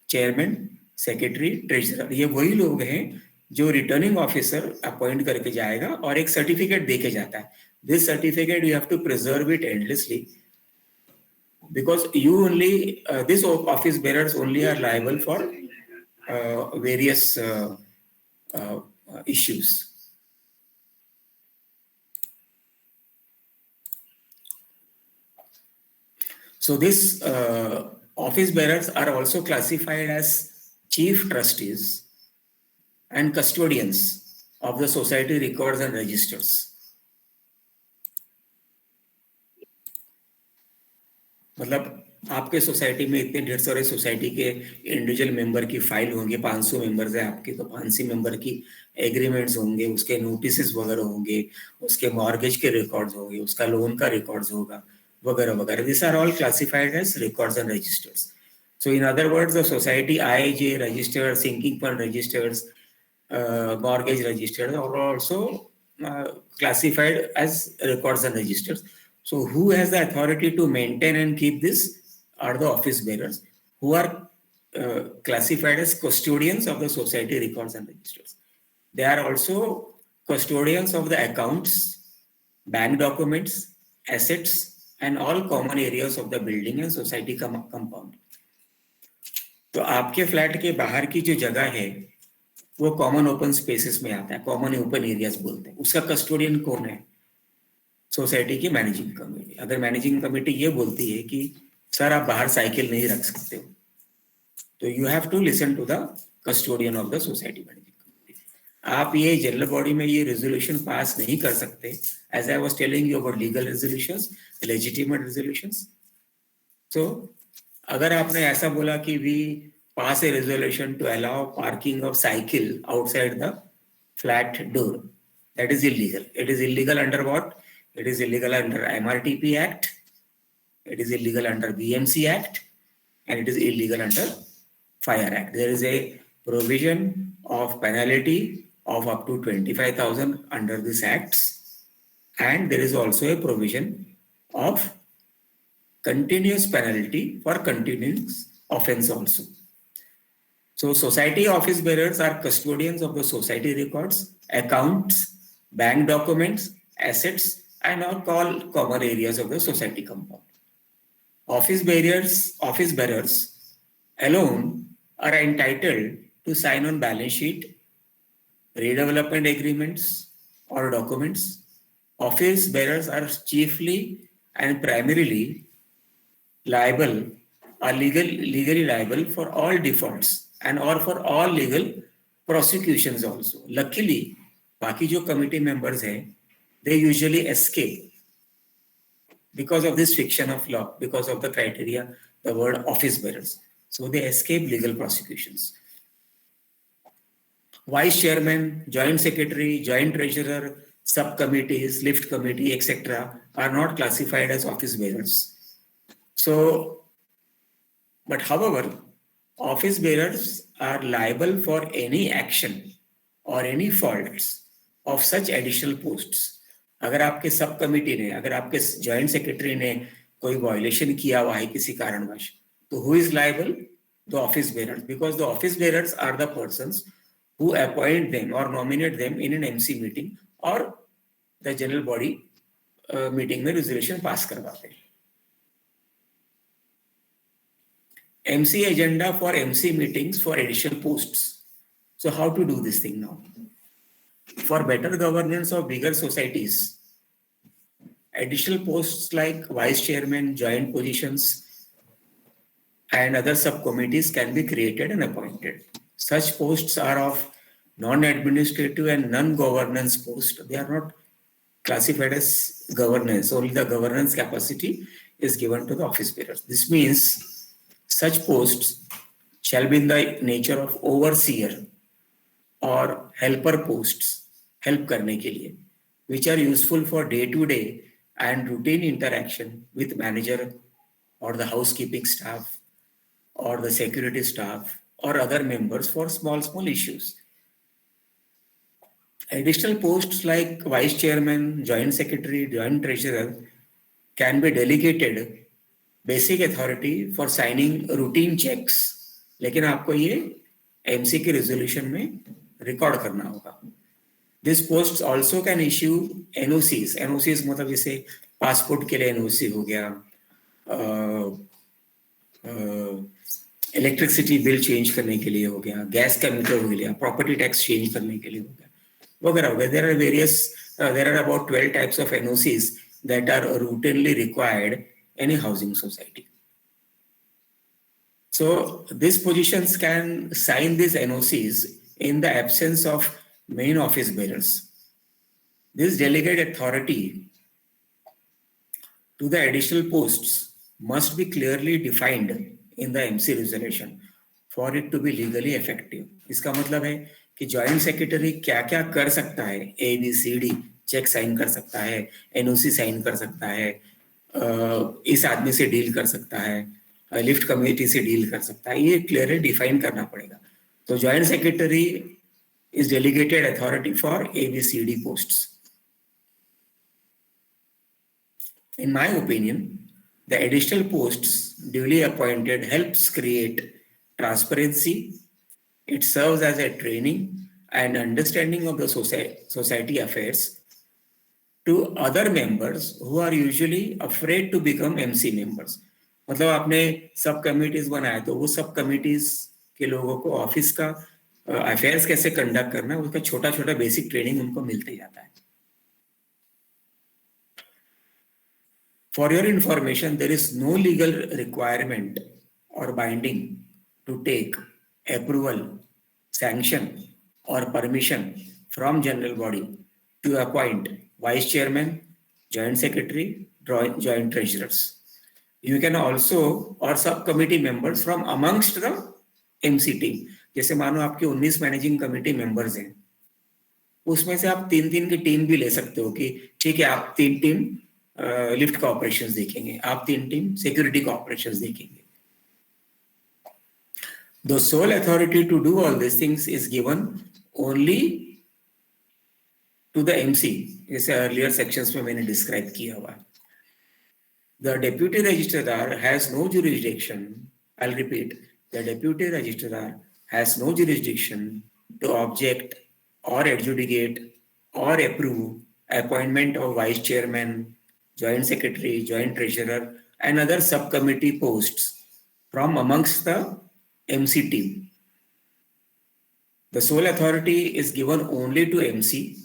chairman, secretary, treasurer. ये वही लोग हैं जो returning officer appoint करके जाएगा और एक certificate देके जाता है. This certificate you have to preserve it endlessly, because you only these office bearers only are liable for various issues. So this office bearers are also classified as chief trustees and custodians of the society records and registers. मतलब आपके society में इतने 150 society के individual member की file होंगे, 500 members है आपके, तो 500 मेंबर की एग्रीमेंट्स होंगे, उसके नोटिसेस वगैरह होंगे, उसके मॉर्गेज के रिकॉर्ड्स होंगे, उसका लोन का रिकॉर्ड्स होगा, वगैरह वगैरह. This are all classified as records and registers. So in other words, the society IIJ registers, sinking fund registers, mortgage registers are also classified as records and registers. So who has the authority to maintain and keep this are the office bearers, who are classified as custodians of the society records and registers. They are also custodians of the accounts, bank documents, assets, and all common areas of the building and society compound. तो आपके flat के बाहर की जो जगह है वो common open spaces में आता है, कॉमन ओपन एरियाज बोलते हैं. उसका कस्टोडियन कौन है? सोसाइटी की मैनेजिंग कमेटी. अगर मैनेजिंग कमेटी ये बोलती है कि सर आप बाहर साइकिल नहीं रख सकते हो, तो you have to listen to the custodian of the society managing committee. आप ये जनरल बॉडी में ये रेजोल्यूशन पास नहीं कर सकते. As I was telling you about legal resolutions, legitimate resolutions. So अगर आपने ऐसा बोला कि we pass a resolution to allow parking of cycle outside the flat door, that is illegal. It is illegal under what? It is illegal under MRTP Act, it is illegal under BMC Act, and it is illegal under Fire Act. There is a provision of penalty of up to 25,000 under these acts, and there is also a provision of continuous penalty for continuous offense also. So society office bearers are custodians of the society records, accounts, bank documents, assets, and all common areas of the society compound. Office bearers alone are entitled to sign on balance sheet, redevelopment agreements, or documents. Office bearers are chiefly and primarily legally liable for all defaults and or for all legal prosecutions also. Luckily, बाकी जो committee members हैं, they usually escape because of this fiction of law, because of the criteria, the word office bearers. So they escape legal prosecutions. Vice chairman, joint secretary, joint treasurer, subcommittees, lift committee, etc. are not classified as office bearers. So, but however, office bearers are liable for any action or any faults of such additional posts. अगर आपके सब committee ने, अगर आपके joint secretary ने कोई violation किया हुआ है किसी कारणवश, तो who is liable? The office bearers, because the office bearers are the persons who appoint them or nominate them in an MC meeting or the general body meeting में resolution pass करवाते हैं. MC agenda for MC meetings for additional posts. So how to do this thing now? For better governance of bigger societies, additional posts like vice chairman, joint positions, and other subcommittees can be created and appointed. Such posts are of non-administrative and non-governance posts. They are not classified as governance. Only the governance capacity is given to the office bearers. This means such posts shall be in the nature of overseer or helper posts, help करने के लिए, which are useful for day-to-day and routine interaction with manager or the housekeeping staff or the security staff or other members for small issues. Additional posts like vice chairman, joint secretary, joint treasurer can be delegated basic authority for signing routine checks. लेकिन आपको ये MC के resolution में record करना होगा. These posts also can issue NOCs. NOCs मतलब जैसे passport के लिए NOC हो गया, इलेक्ट्रिसिटी बिल चेंज करने के लिए हो गया, गैस का मीटर हो गया, प्रॉपर्टी टैक्स चेंज करने के लिए हो गया, वगैरह वगैरह. There are about 12 types of NOCs that are routinely required in a housing society. So these positions can sign these NOCs in the absence of main office bearers. This delegate authority to the additional posts must be clearly defined in the MC resolution for it to be legally effective. इसका मतलब है कि joint secretary क्या क्या कर सकता है, ABCD check sign कर सकता है, NOC साइन कर सकता है, इस आदमी से डील कर सकता है, लिफ्ट कमेटी से डील कर सकता है, ये क्लियरली डिफाइन करना पड़ेगा. तो joint secretary is delegated authority for ABCD posts. In my opinion, the additional posts duly appointed helps create transparency. It serves as a training and understanding of the society affairs to other members who are usually afraid to become MC members. मतलब आपने सब committees बनाया तो वो सब committees के लोगों को ऑफिस का अफेयर्स कैसे कंडक्ट करना, उसका छोटा छोटा बेसिक ट्रेनिंग उनको मिलते जाता है. For your information, there is no legal requirement or binding to take approval, sanction, or permission from general body to appoint vice chairman, joint secretary, joint treasurers. You can also or subcommittee members from amongst the MC team. जैसे मानो आपके 19 managing committee members हैं, उसमें से आप 3-3 की team भी ले सकते हो कि ठीक है आप 3 टीम लिफ्ट का ऑपरेशंस देखेंगे, आप 3 टीम सिक्योरिटी का ऑपरेशंस देखेंगे. The sole authority to do all these things is given only to the MC, जैसे earlier sections में मैंने describe किया हुआ. The deputy registrar has no jurisdiction. I'll repeat. The deputy registrar has no jurisdiction to object or adjudicate or approve appointment of vice chairman, joint secretary, joint treasurer, and other subcommittee posts from amongst the MC team. The sole authority is given only to MC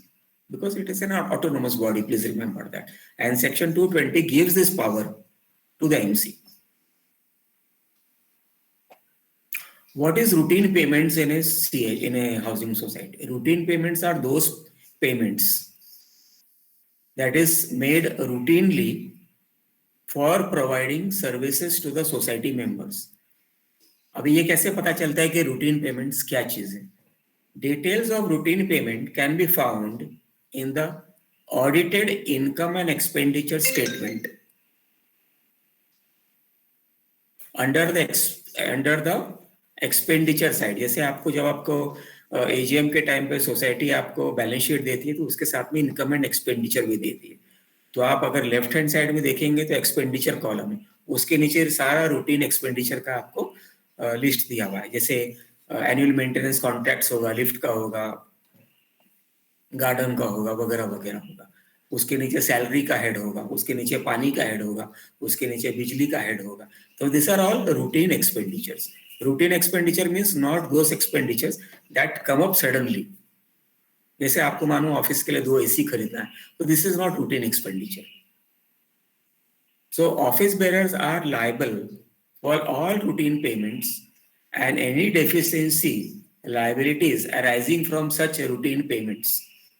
because it is an autonomous body, please remember that. And section 220 gives this power to the MC. What is routine payments in a housing society? Routine payments are those payments that is made routinely for providing services to the society members. अभी ये कैसे पता चलता है कि routine payments क्या चीज है? Details of routine payment can be found in the audited income and expenditure statement under the expenditure side. जैसे आपको जब आपको एजीएम के टाइम पे सोसाइटी आपको बैलेंस शीट देती है तो उसके साथ में इनकम एंड एक्सपेंडिचर भी देती है. तो आप अगर लेफ्ट हैंड साइड में देखेंगे तो एक्सपेंडिचर कॉलम है, उसके नीचे सारा रूटीन एक्सपेंडिचर का आपको लिस्ट दिया हुआ है. जैसे एनुअल मेंटेनेंस कॉन्ट्रैक्ट्स होगा, लिफ्ट का होगा, गार्डन का होगा, वगैरह वगैरह होगा. उसके नीचे सैलरी का हेड होगा, उसके नीचे पानी का हेड होगा, उसके नीचे बिजली का हेड होगा. तो this are all routine expenditures. Routine expenditure means not those expenditures that come up suddenly. जैसे आपको मानो ऑफिस के लिए 2 AC खरीदना है, तो this is not routine expenditure. So office bearers are liable for all routine payments and any deficiency liabilities arising from such routine payments.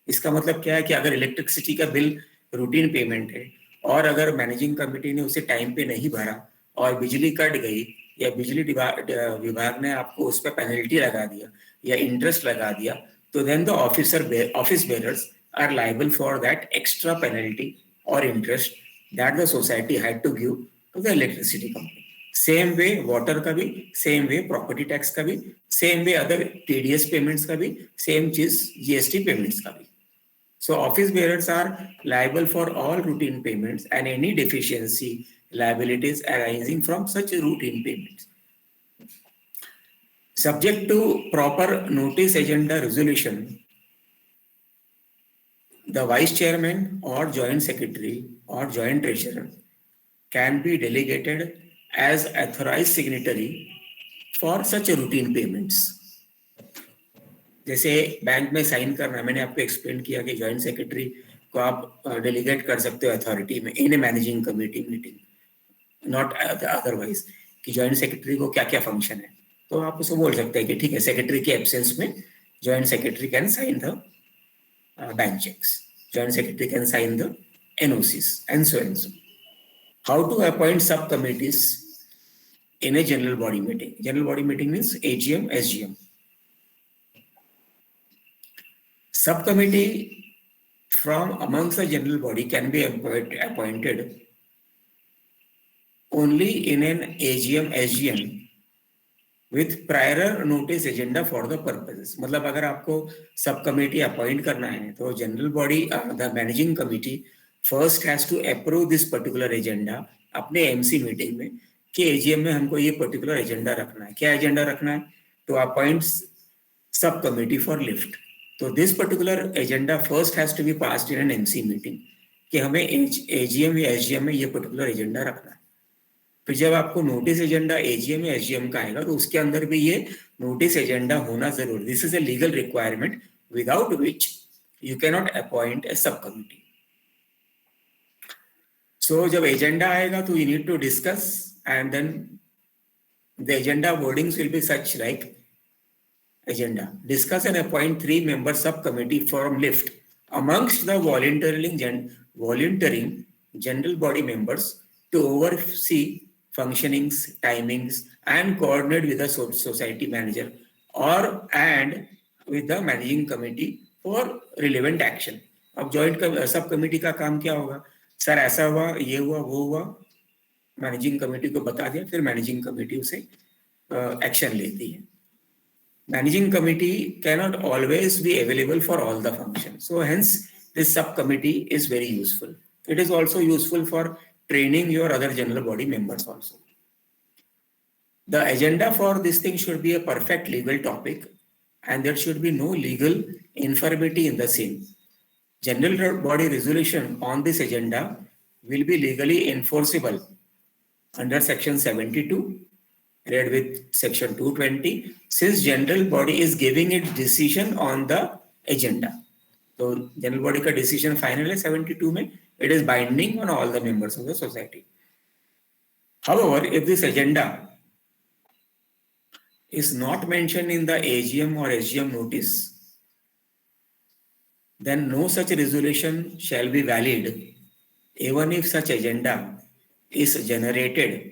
इसका मतलब क्या है कि अगर इलेक्ट्रिसिटी का बिल रूटीन पेमेंट है और अगर मैनेजिंग कमेटी ने उसे टाइम पे नहीं भरा और बिजली कट गई या बिजली विभाग ने आपको उस पर पेनल्टी लगा दिया या इंटरेस्ट लगा दिया, तो then the office bearers are liable for that extra penalty और interest that the society had to give to the electricity company. Same way water का भी, सेम वे प्रॉपर्टी टैक्स का भी, same way other TDS payments का भी, same चीज GST payments का भी. So office bearers are liable for all routine payments and any deficiency liabilities arising from such routine payments. Subject to proper notice agenda resolution, the vice chairman or joint secretary or joint treasurer can be delegated as authorized signatory for such routine payments. जैसे bank में sign करना, मैंने आपको explain किया कि joint secretary को आप delegate कर सकते हो अथॉरिटी में in a managing committee meeting, not otherwise कि जॉइंट सेक्रेटरी को क्या क्या फंक्शन है. तो आप उसको बोल सकते हैं कि ठीक है, सेक्रेटरी के एब्सेंस में joint secretary can sign the bank cheques, joint secretary can sign the NOCs and so and so. How to appoint sub committees in a general body meeting. General body meeting means AGM, SGM. Subcommittee from amongst the general body can be appointed only in an AGM, SGM with prior notice agenda for the purposes. मतलब अगर आपको sub committee appoint करना है तो general body, the managing committee first has to approve this particular agenda अपने MC meeting में कि AGM में हमको ये पर्टिकुलर एजेंडा रखना है. क्या एजेंडा रखना है? To appoint sub committee for lift. तो this particular agenda first has to be passed in an MC meeting कि हमें एजीएम या एसजीएम में ये पर्टिकुलर एजेंडा रखना है. फिर जब आपको नोटिस एजेंडा एजीएम या एसजीएम का आएगा तो उसके अंदर भी ये नोटिस एजेंडा होना जरूरी. This is a legal requirement without which you can not appoint a sub committee. So जब एजेंडा आएगा तो you need to discuss and then the agenda wordings will be such like agenda. Discuss and appoint 3-member subcommittee from lift amongst the volunteering general body members to oversee functionings, timings, and coordinate with the society manager and with the managing committee for relevant action. अब joint sub committee का काम क्या होगा? Sir ऐसा हुआ, ये हुआ, वो हुआ, मैनेजिंग कमेटी को बता दिया, फिर मैनेजिंग कमेटी उसे एक्शन लेती है. Managing committee cannot always be available for all the functions. So hence this subcommittee is very useful. It is also useful for training your other general body members also. The agenda for this thing should be a perfect legal topic and there should be no legal infirmity in the same. General body resolution on this agenda will be legally enforceable under section 72 read with section 220 since general body is giving its decision on the agenda. So general body का decision final है 72 में, it is binding on all the members of the society. However, if this agenda is not mentioned in the AGM or SGM notice, then no such resolution shall be valid even if such agenda is generated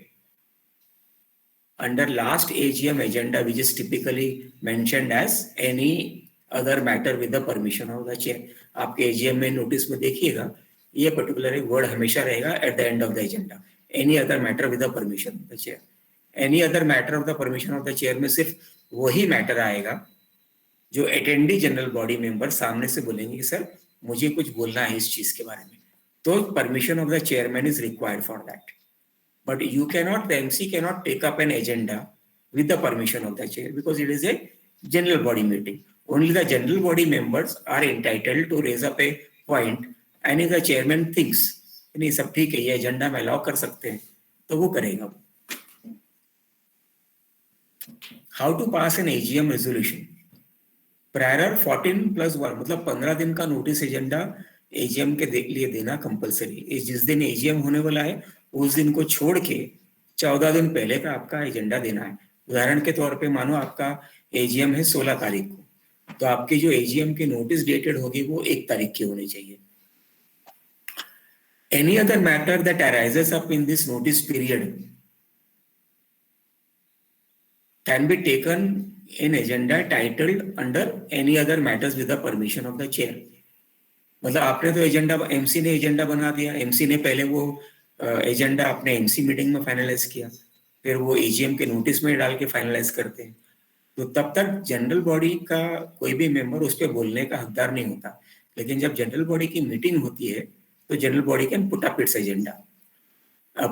under last AGM agenda, which is typically mentioned as any other matter with the permission of the chair. आपके AGM में notice में देखिएगा ये particular word हमेशा रहेगा at the end of the agenda. Any other matter with the permission of the chair. Any other matter of the permission of the chair में सिर्फ वही मैटर आएगा जो अटेंडी जनरल बॉडी मेंबर सामने से बोलेंगे कि सर मुझे कुछ बोलना है इस चीज के बारे में, तो permission of the chairman is required for that. But you cannot, the MC cannot take up an agenda with the permission of the chair because it is a general body meeting. Only the general body members are entitled to raise up a point and if the chairman thinks नहीं सब ठीक है ये agenda में allow कर सकते हैं तो वो करेगा. How to pass an AGM resolution? Prior 14+1 मतलब 15 दिन का नोटिस एजेंडा एजीएम के लिए देना कंपलसरी. जिस दिन एजीएम होने वाला है उस दिन को छोड़ के 14 दिन पहले का आपका एजेंडा देना है। उदाहरण के तौर पे मानो आपका एजीएम है 16 तारीख को, तो आपकी जो एजीएम की नोटिस डेटेड होगी वो 1 तारीख की होनी चाहिए। Any other matter that arises up in this notice period can be taken in agenda titled under any other matters with the permission of the chair. मतलब आपने तो एजेंडा, एमसी ने एजेंडा बना दिया, एमसी ने पहले वो एजेंडा अपने एमसी मीटिंग में फाइनलाइज किया, फिर वो एजीएम के नोटिस में डाल के फाइनलाइज करते हैं, तो तब तक जनरल बॉडी का कोई भी मेंबर उस पर बोलने का हकदार नहीं होता। लेकिन जब जनरल बॉडी की मीटिंग होती है तो general body can put up it's agenda,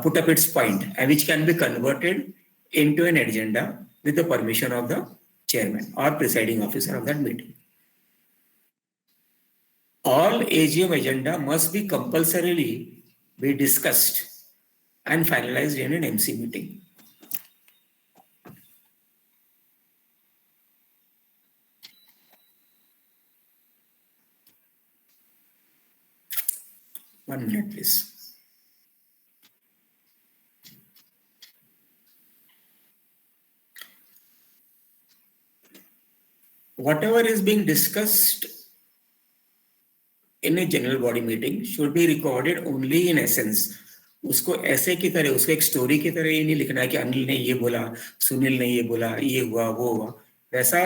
put up its point, and which can be converted into an agenda with the permission of the chairman or presiding officer of that meeting. All AGM agenda must be compulsorily be discussed and finalized in an MC meeting. One minute, please. Whatever is being discussed in a general body meeting should be recorded only in essence. उसको ऐसे की तरह, उसको एक story की तरह ये नहीं लिखना है कि अनिल ने ये बोला, सुनील ने ये बोला, ये हुआ वो हुआ, वैसा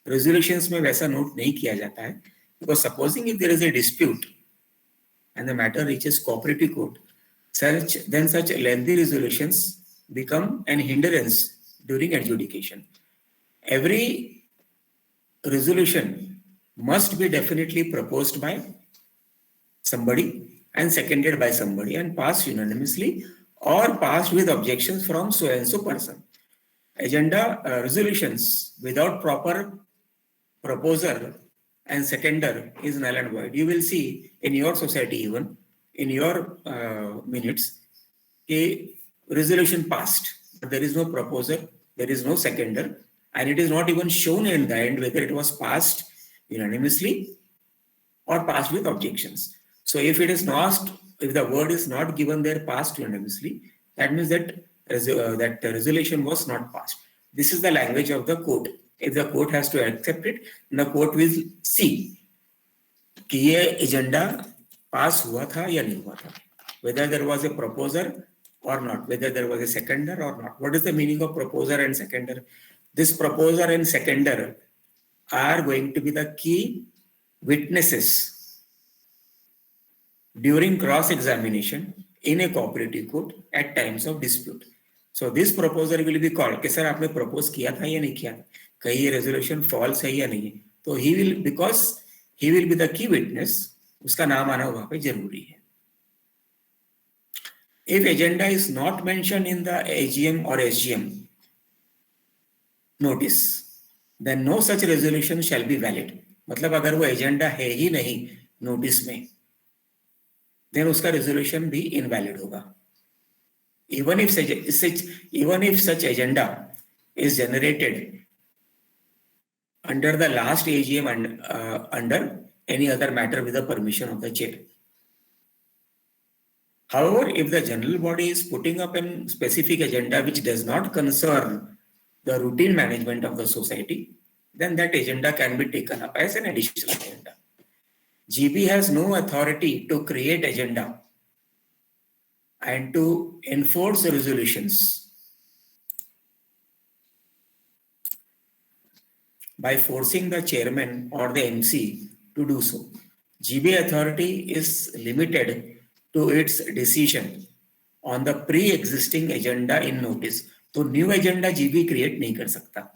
रेजोल्यूशंस में वैसा नोट नहीं किया जाता है। Because supposing if there is a dispute and the matter reaches cooperative court, then such lengthy resolutions become an hindrance during adjudication. Every resolution must be definitely proposed by somebody and seconded by somebody and passed unanimously or passed with objections from so and so person. Agenda resolutions without proper proposer and seconder is null and void. You will see in your society, even in your minutes, a resolution passed, but there is no proposer, there is no seconder, and it is not even shown in the end whether it was passed unanimously or passed with objections. So if it is not, if the word is not given there passed unanimously, that means that that resolution was not passed. This is the language of the court. If the court has to accept it, the court will see कि ये agenda पास हुआ था या नहीं हुआ था, whether there was a proposer or not, whether there was a seconder or not. What is the meaning of proposer and seconder? This proposer and seconder are going to be the key witnesses during cross-examination in a cooperative court at times of dispute. So this proposer will be called कि sir आपने propose किया था या नहीं किया, कहीं ये resolution false है या नहीं है, तो he will, because he will be the key witness, उसका नाम आना वहाँ पे जरूरी है. If agenda is not mentioned in the AGM or SGM notice, then no such resolution shall be valid. मतलब अगर वो एजेंडा है ही नहीं नोटिस में, then उसका resolution भी invalid होगा. Even if such agenda is generated under the last AGM and under any other matter with the permission of the chair. However, if the general body is putting up a specific agenda which does not concern the routine management of the society, then that agenda can be taken up as an additional agenda. GB has no authority to create agenda and to enforce resolutions by forcing the chairman or the MC to do so. GB authority is limited to its decision on the pre-existing agenda in notice. तो new agenda GB create नहीं कर सकता.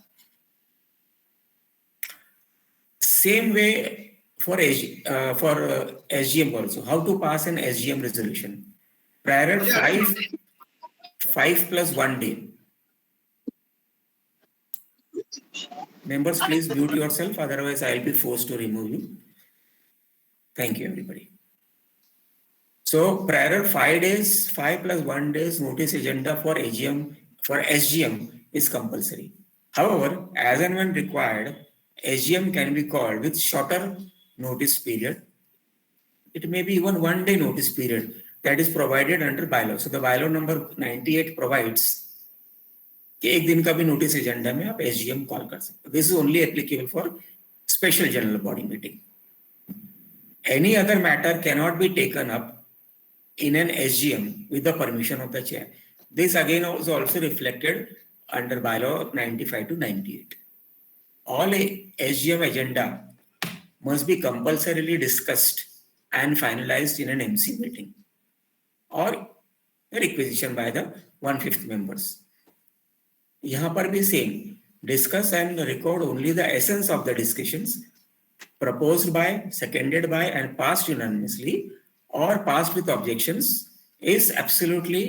Same way for SGM also. How to pass an SGM resolution? Prior 5 plus 1 day. Members, please mute yourself, otherwise I'll be forced to remove you. Thank you, everybody. So prior 5 days, 5 plus 1 days notice agenda for AGM, for SGM is compulsory. However, as and when required, SGM can be called with shorter notice period. It may be even 1 day notice period. that is provided under bylaw. So the bylaw number 98 provides कि एक दिन का भी notice agenda में आप SGM call कर सकते हो. This is only applicable for special general body meeting. Any other matter cannot be taken up in an SGM with the permission of the chair. This again was also reflected under bylaw 95 to 98. All SGM agenda must be compulsorily discussed and finalized in an MC meeting or requisition by the 1/5 members. यहाँ पर भी same, discuss and record only the essence of the discussions proposed by, seconded by, and passed unanimously or passed with objections is absolutely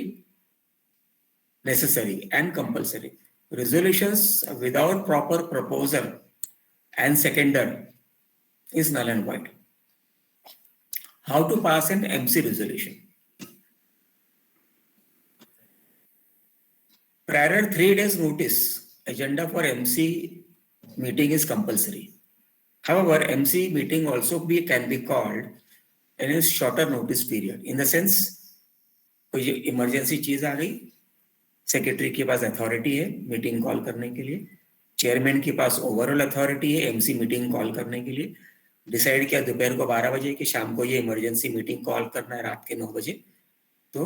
necessary and compulsory. Resolutions without proper proposer and seconder is null and void. How to pass an MC resolution? Prior 3 days notice, agenda for MC meeting is compulsory. However, MC meeting also can be called in a shorter notice period. In the sense, कोई emergency चीज आ गई, secretary के पास authority है meeting call करने के लिए, chairman के पास overall authority है एमसी मीटिंग कॉल करने के लिए, डिसाइड किया दोपहर को 12 बजे कि शाम को ये इमरजेंसी मीटिंग कॉल करना है रात के 9 बजे, तो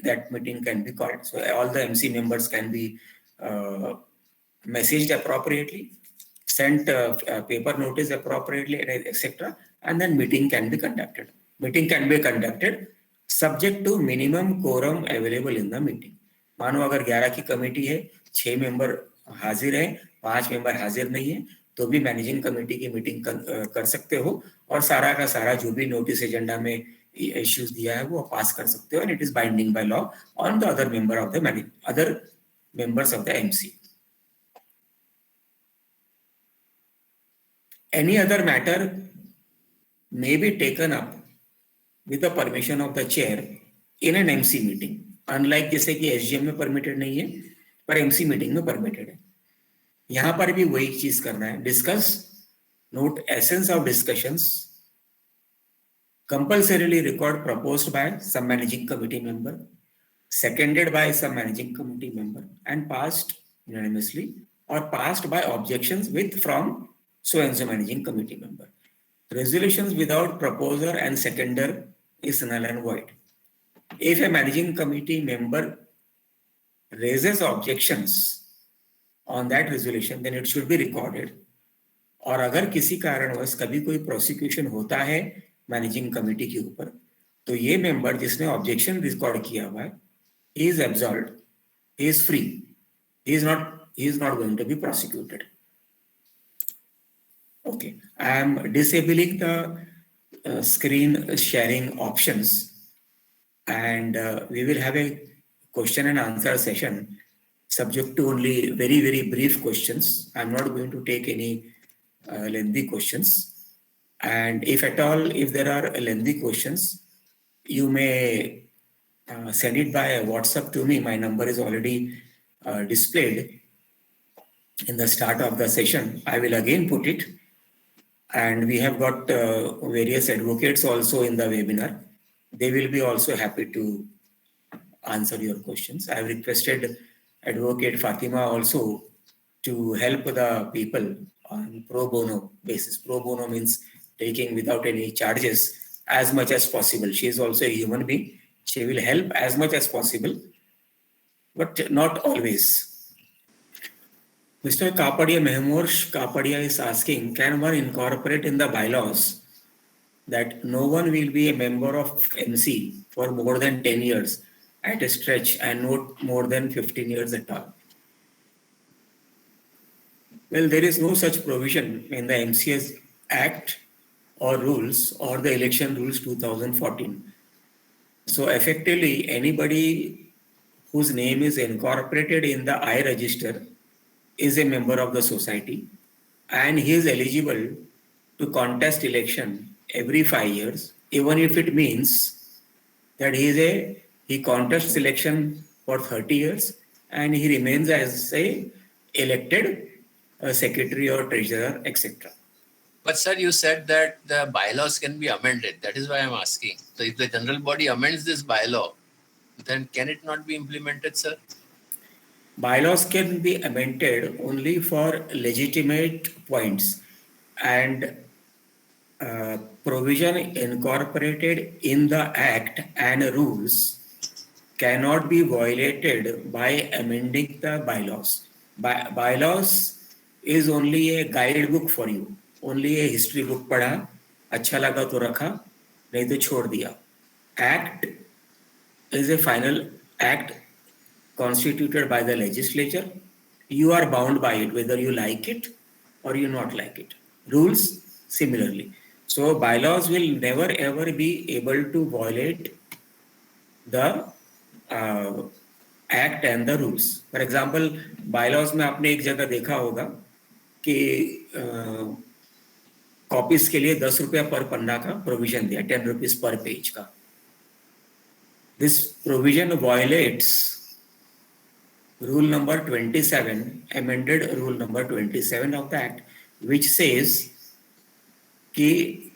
that meeting can be called. So all the MC members can be messaged appropriately, sent paper notice appropriately, etc. And then meeting can be conducted. Meeting can be conducted subject to minimum quorum available in the meeting. मानो अगर 11 की committee है, 6 member हाजिर हैं, 5 member हाजिर नहीं है, तो भी मैनेजिंग कमेटी की मीटिंग कर सकते हो और सारा का सारा जो भी नोटिस एजेंडा में इश्यूज दिया है वो पास कर सकते हो. And it is binding by law on the other members of the MC. Any other matter may be taken up with the permission of the chair in an MC meeting. Unlike जैसे कि SGM में permitted नहीं है, पर MC meeting में permitted है. यहाँ पर भी वही चीज करना है. Discuss, note essence of discussions, compulsorily record proposed by some managing committee member, seconded by some managing committee member, and passed unanimously or passed by objections with from so and so managing committee member. Resolutions without proposer and seconder is null and void. If a managing committee member raises objections on that resolution, then it should be recorded. और अगर किसी कारणवश कभी कोई prosecution होता है managing committee के ऊपर, तो ये मेंबर जिसने ऑब्जेक्शन रिकॉर्ड किया हुआ है, he is absolved, he is free, he is not going to be prosecuted. Okay, I am disabling the screen sharing options, and we will have a question and answer session subject to only very, very brief questions. I'm not going to take any lengthy questions. And if at all, if there are lengthy questions, you may send it by WhatsApp to me. My number is already displayed in the start of the session. I will again put it. And we have got various advocates also in the webinar. They will be also happy to answer your questions. I have requested Advocate Fatima also to help the people on pro bono basis. Pro bono means taking without any charges as much as possible. She is also a human being. She will help as much as possible, but not always. Mr. Kapadia, Mehmosh Kapadia is asking, can one incorporate in the bylaws that no one will be a member of MC for more than 10 years at a stretch and not more than 15 years at all? Well, there is no such provision in the MCS Act or rules or the election rules 2014. So effectively, anybody whose name is incorporated in the I register is a member of the society, and he is eligible to contest election every 5 years, even if it means that he contests election for 30 years and he remains as a elected secretary or treasurer, etc. But sir, you said that the bylaws can be amended. That is why I'm asking. So if the general body amends this bylaw, then can it not be implemented, sir? Bylaws can be amended only for legitimate points, and provision incorporated in the Act and rules cannot be violated by amending the bylaws. Bylaws is only a guidebook for you, only a history book पढ़ा, अच्छा लगा तो रखा, नहीं तो छोड़ दिया. Act is a final act constituted by the legislature. You are bound by it, whether you like it or you not like it. Rules, similarly. So bylaws will never ever be able to violate the act and the rules. For example, bylaws में आपने एक जगह देखा होगा कि copies के लिए 10 रुपया पर पन्ना का प्रोविजन दिया, 10 रुपीज पर पेज का. This provision violates rule number 27, amended rule number 27 of the Act, which says कि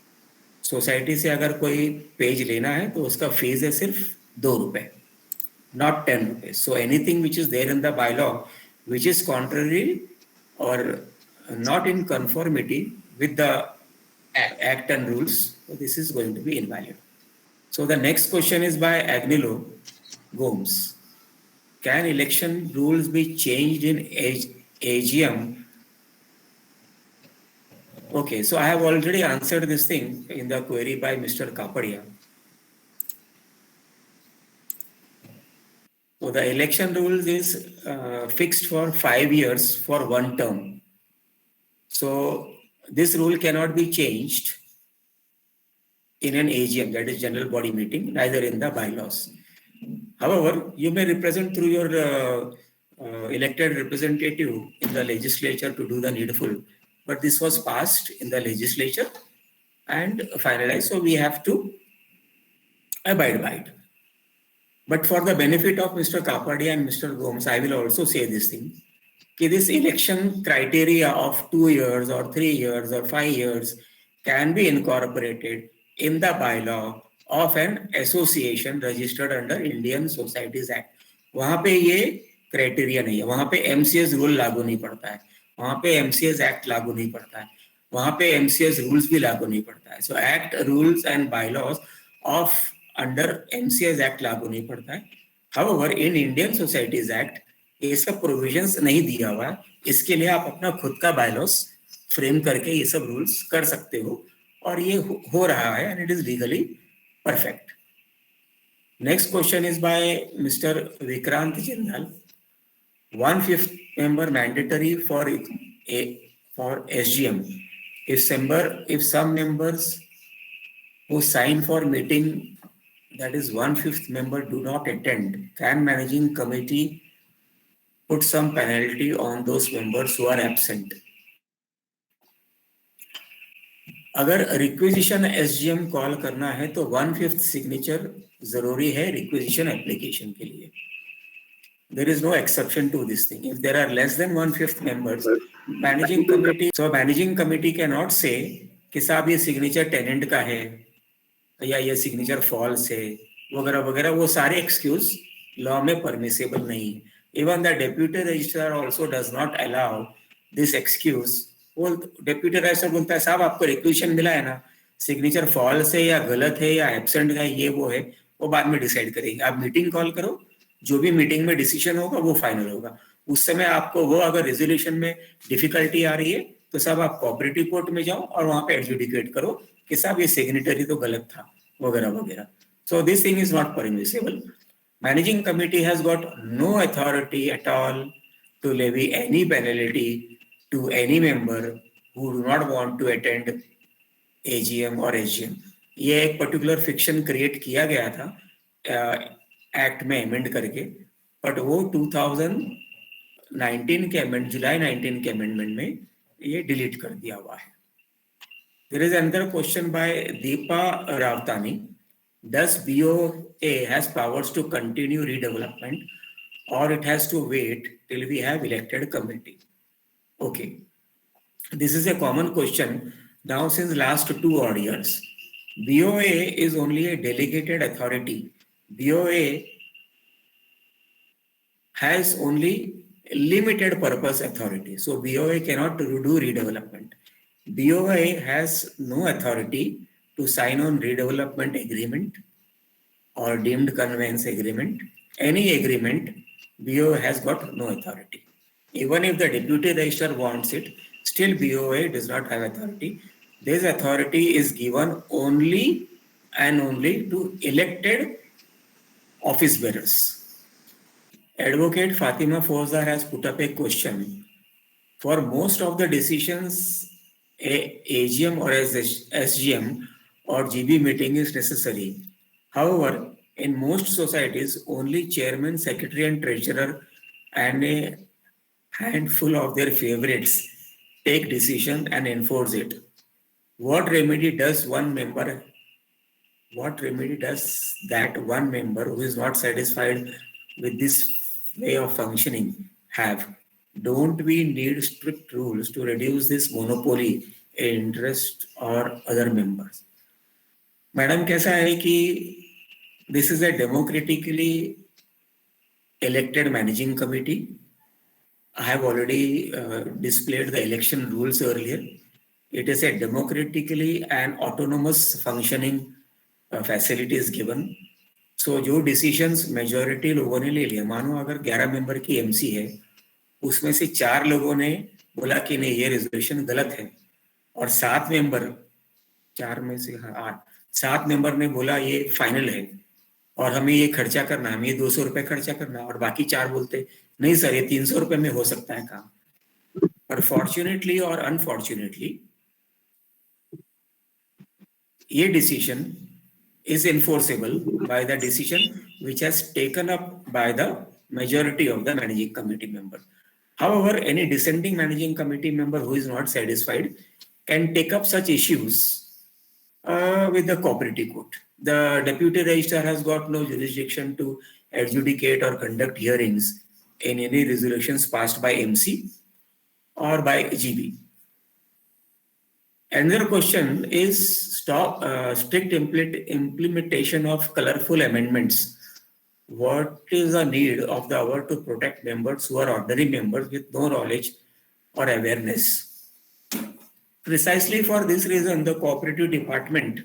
सोसाइटी से अगर कोई पेज लेना है तो उसका फीस है सिर्फ 2 रुपए, not 10 rupees. So anything which is there in the bylaw, which is contrary or not in conformity with the Act and rules, so this is going to be invalid. So the next question is by Agnilo Gomes. Can election rules be changed in AGM? Okay, so I have already answered this thing in the query by Mr. Kapadia. So the election rules is fixed for 5 years for one term. So this rule cannot be changed in an AGM, that is general body meeting, neither in the bylaws. However, you may represent through your elected representative in the legislature to do the needful, but this was passed in the legislature and finalized, so we have to abide by it. But for the benefit of Mr. Kapadia and Mr. Gomes, I will also say this thing. This election criteria of 2 years or 3 years or 5 years can be incorporated in the bylaw of an association registered under Indian Societies Act. वहाँ पे ये criteria नहीं है, वहाँ पे MCS rule लागू नहीं पड़ता है, वहाँ पे MCS एक्ट लागू नहीं पड़ता है, वहाँ पे MCS रूल्स भी लागू नहीं पड़ता है. So Act, rules and bylaws of under MCS act लागू नहीं पड़ता है. However, in Indian Societies Act ये सब प्रोविजंस नहीं दिया हुआ है, इसके लिए आप अपना खुद का बायलॉस फ्रेम करके ये सब रूल्स कर सकते हो और ये हो रहा है and it is legally perfect. Next question is by mister Vikrant Jindal. 1/5 member mandatory for SGM. If some members who sign for meeting, that is 1/5 member, do not attend, can managing committee put some penalty on those members who are absent? अगर requisition SGM call करना है तो 1/5 signature जरूरी है requisition application के लिए. There is no exception to this thing. If there are less than 1/5 members, managing committee cannot say कि साहब ये सिग्नेचर टेनेंट का है या ये सिग्नेचर फॉल्स है वगैरह वगैरह. वो सारे एक्सक्यूज लॉ में परमिसेबल नहीं है. Even the deputy registrar also does not allow this excuse. वो डेप्यूटी रजिस्ट्रार बोलता है साहब आपको रिक्विजिशन मिला है ना, सिग्नेचर फॉल्स है या गलत है या एब्सेंट है, ये वो है, वो बाद में डिसाइड करेंगे. आप मीटिंग कॉल करो, जो भी मीटिंग में डिसीजन होगा वो फाइनल होगा. उस समय आपको वो अगर रेजोल्यूशन में डिफिकल्टी आ रही है तो साहब आप कोऑपरेटिव कोर्ट में जाओ और वहां पे एडजुडिकेट करो कि साहब ये सिग्नेटरी तो गलत था वगैरह वगैरह. So this thing is not permissible. Managing committee has got no authority at all to levy any penalty to any member who do not want to attend AGM or SGM. ये एक particular fiction create किया गया था act में amend करके, but वो 2019 के amend, जुलाई 19 के अमेंडमेंट में ये डिलीट कर दिया हुआ है. There is another question by Deepa Ravtani. Does BOA has powers to continue redevelopment or it has to wait till we have elected committee? Okay, this is a common question now since last 2 odd years. BOA is only a delegated authority. BOA has only limited purpose authority. So BOA cannot do redevelopment. BOA has no authority to sign on redevelopment agreement or deemed conveyance agreement. Any agreement, BOA has got no authority. Even if the deputy registrar wants it, still BOA does not have authority. This authority is given only and only to elected office bearers. Advocate Fatima Fozar has put up a question. For most of the decisions, a AGM or SGM or GB meeting is necessary. However, in most societies, only chairman, secretary, and treasurer and a handful of their favorites take decision and enforce it. What remedy does that one member who is not satisfied with this way of functioning have? Don't we need strict rules to reduce this monopoly interest or other members? Madam कैसा है कि this is a democratically elected managing committee. I have already displayed the election rules earlier. It is a democratically and autonomous functioning facility is given. So जो decisions majority लोगों ने ले लिया, मानो अगर 11 मेंबर की एमसी है, उसमें से 4 लोगों ने बोला कि नहीं ये रेजोल्यूशन गलत है और 7 मेंबर 4 में से 7 मेंबर ने बोला ये फाइनल है और हमें ये खर्चा करना है, हमें ये 200 रुपए खर्चा करना है और बाकी 4 बोलते नहीं सर ये 300 रुपए में हो सकता है काम. पर फॉर्चुनेटली और अनफॉर्चुनेटली ये decision is enforceable by the decision which has taken up by the majority of the managing committee member. However, any dissenting managing committee member who is not satisfied can take up such issues with the cooperative court. The deputy registrar has got no jurisdiction to adjudicate or conduct hearings in any resolutions passed by MC or by GB. Another question is strict implementation of colorful amendments. What is the need of the hour to protect members who are ordinary members with no knowledge or awareness? Precisely for this reason, the cooperative department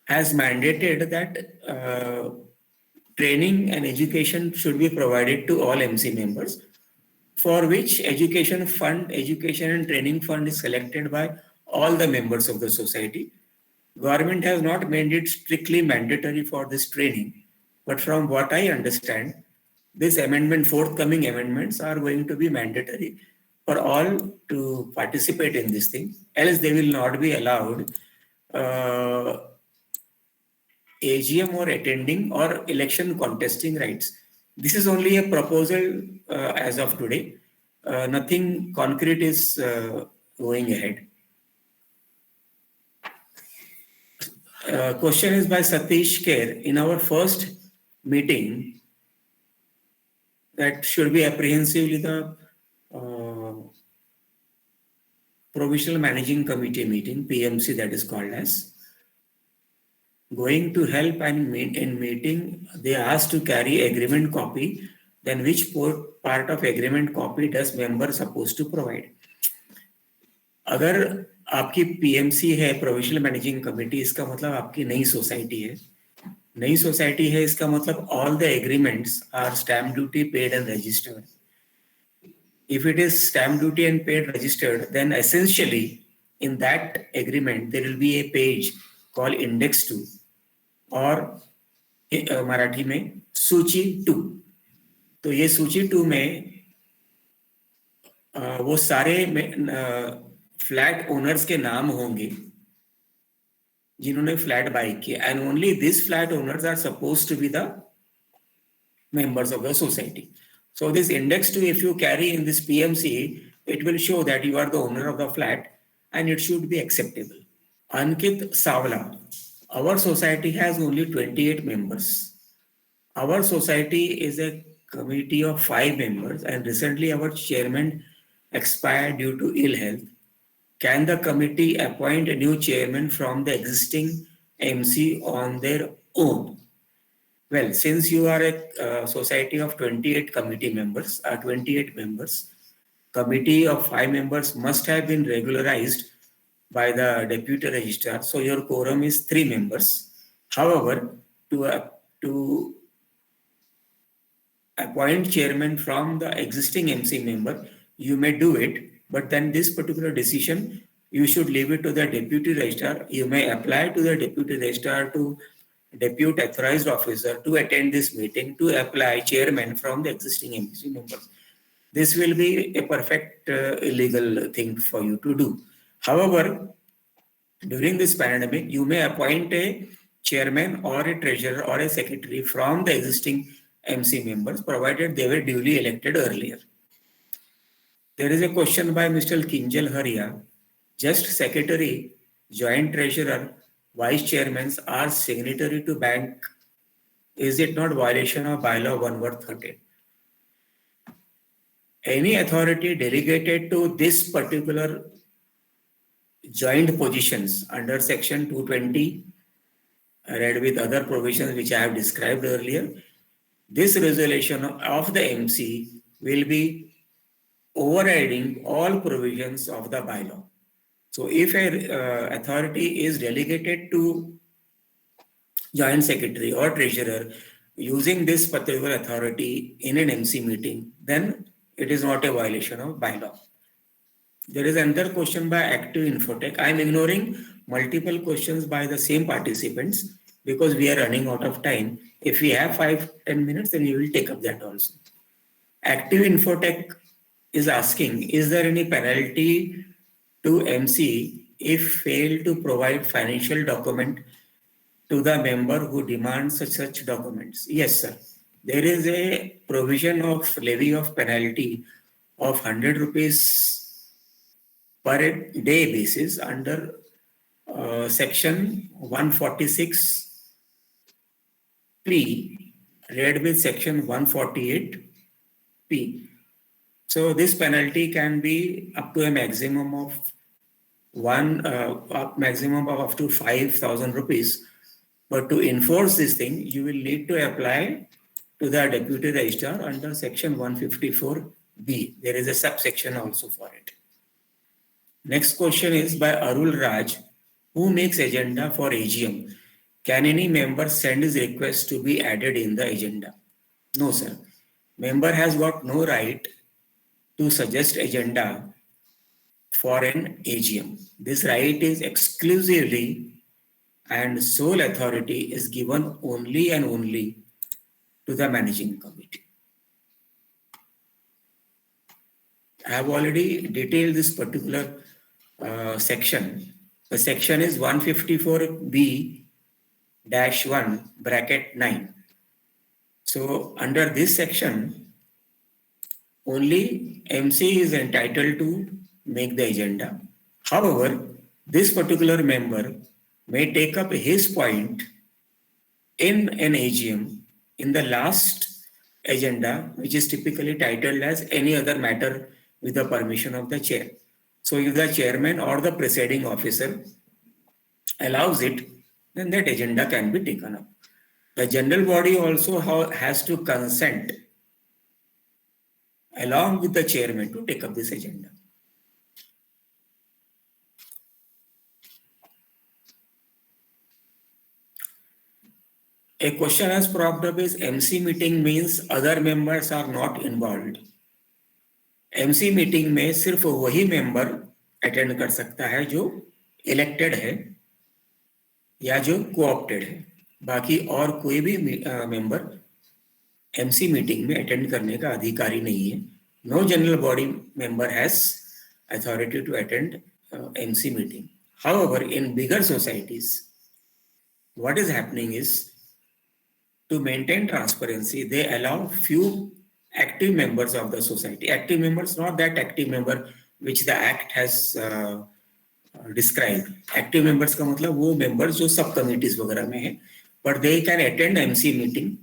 has mandated that training and education should be provided to all MC members, for which education and training fund is collected by all the members of the society. Government has not made it strictly mandatory for this training, but from what I understand, this forthcoming amendments are going to be mandatory for all to participate in this thing, else they will not be allowed AGM or attending or election contesting rights. This is only a proposal as of today. Nothing concrete is going ahead. Question is by Satish Kher. In our first meeting, that should be apprehensively the Provisional Managing Committee meeting, PMC that is called as, going to help and in meeting, they asked to carry agreement copy. Then which part of agreement copy does member supposed to provide? अगर आपकी PMC है provisional managing committee, इसका मतलब आपकी नई society है. नई society है इसका मतलब all the agreements are stamp duty paid and registered. If it is stamp duty and paid registered, then essentially in that agreement there will be a page called Index 2 और मराठी में सूची 2. तो ये सूची 2 में वो सारे फ्लैट ओनर्स के नाम होंगे जिन्होंने फ्लैट बाय किया, and only this flat owners are supposed to be the members of the society. So this index 2, if you carry in this PMC, it will show that you are the owner of the flat and it should be acceptable. Ankit Savla, our society has only 28 members. Our society is a committee of 5 members and recently our chairman expired due to ill health. can the committee appoint a new chairman from the existing MC on their own? Well, since you are a society of 28 committee members, 28 members, committee of 5 members must have been regularized by the deputy registrar. So your quorum is 3 members. However, to appoint chairman from the existing MC member, you may do it, but then this particular decision, you should leave it to the deputy registrar. You may apply to the deputy registrar to deputy authorized officer to attend this meeting to apply chairman from the existing MC members. This will be a perfect illegal thing for you to do. However, during this pandemic, you may appoint a chairman or a treasurer or a secretary from the existing MC members, provided they were duly elected earlier. There is a question by Mr. Kinjal Haria. Just secretary, joint treasurer, vice chairmen are signatory to bank. Is it not violation of bylaw 1/13? Any authority delegated to this particular joint positions under section 220, read with other provisions which I have described earlier, this resolution of the MC will be overriding all provisions of the bylaw. So if a authority is delegated to joint secretary or treasurer using this particular authority in an MC meeting, then it is not a violation of bylaw. There is another question by Active Infotech. I am ignoring multiple questions by the same participants because we are running out of time. If we have 5-10 minutes, then we will take up that also. Active Infotech is asking, is there any penalty to MC if fail to provide financial document to the member who demands such documents? Yes, sir. There is a provision of levy of penalty of 100 rupees per day basis under section 146 P, read with section 148 P. So this penalty can be up to a maximum of up to 5,000 rupees. But to enforce this thing, you will need to apply to the deputy registrar under section 154B. There is a subsection also for it. Next question is by Arul Raj, who makes agenda for AGM. Can any member send his request to be added in the agenda? No, sir. Member has got no right to suggest agenda for an AGM. This right is exclusively and sole authority is given only and only to the managing committee. I have already detailed this particular section. The section is 154B-1 So under this section, only MC is entitled to make the agenda. However, this particular member may take up his point in an AGM in the last agenda, which is typically titled as any other matter with the permission of the chair. So if the chairman or the presiding officer allows it, then that agenda can be taken up. The general body also has to consent along with the chairman to take up this agenda. A question has cropped up is MC meeting means other members are not involved. MC meeting में सिर्फ वही member attend कर सकता है जो elected है या जो कोऑप्टेड है. बाकी और कोई भी मेंबर MC मीटिंग में अटेंड करने का अधिकारी नहीं है. No general body member has authority to attend MC meeting. However, in bigger societies, what is happening is to maintain transparency, they allow few active members of the society. Active members, not that active member which the act has described. Active members का मतलब वो members जो सब committees वगैरह में हैं, but they can attend MC meeting.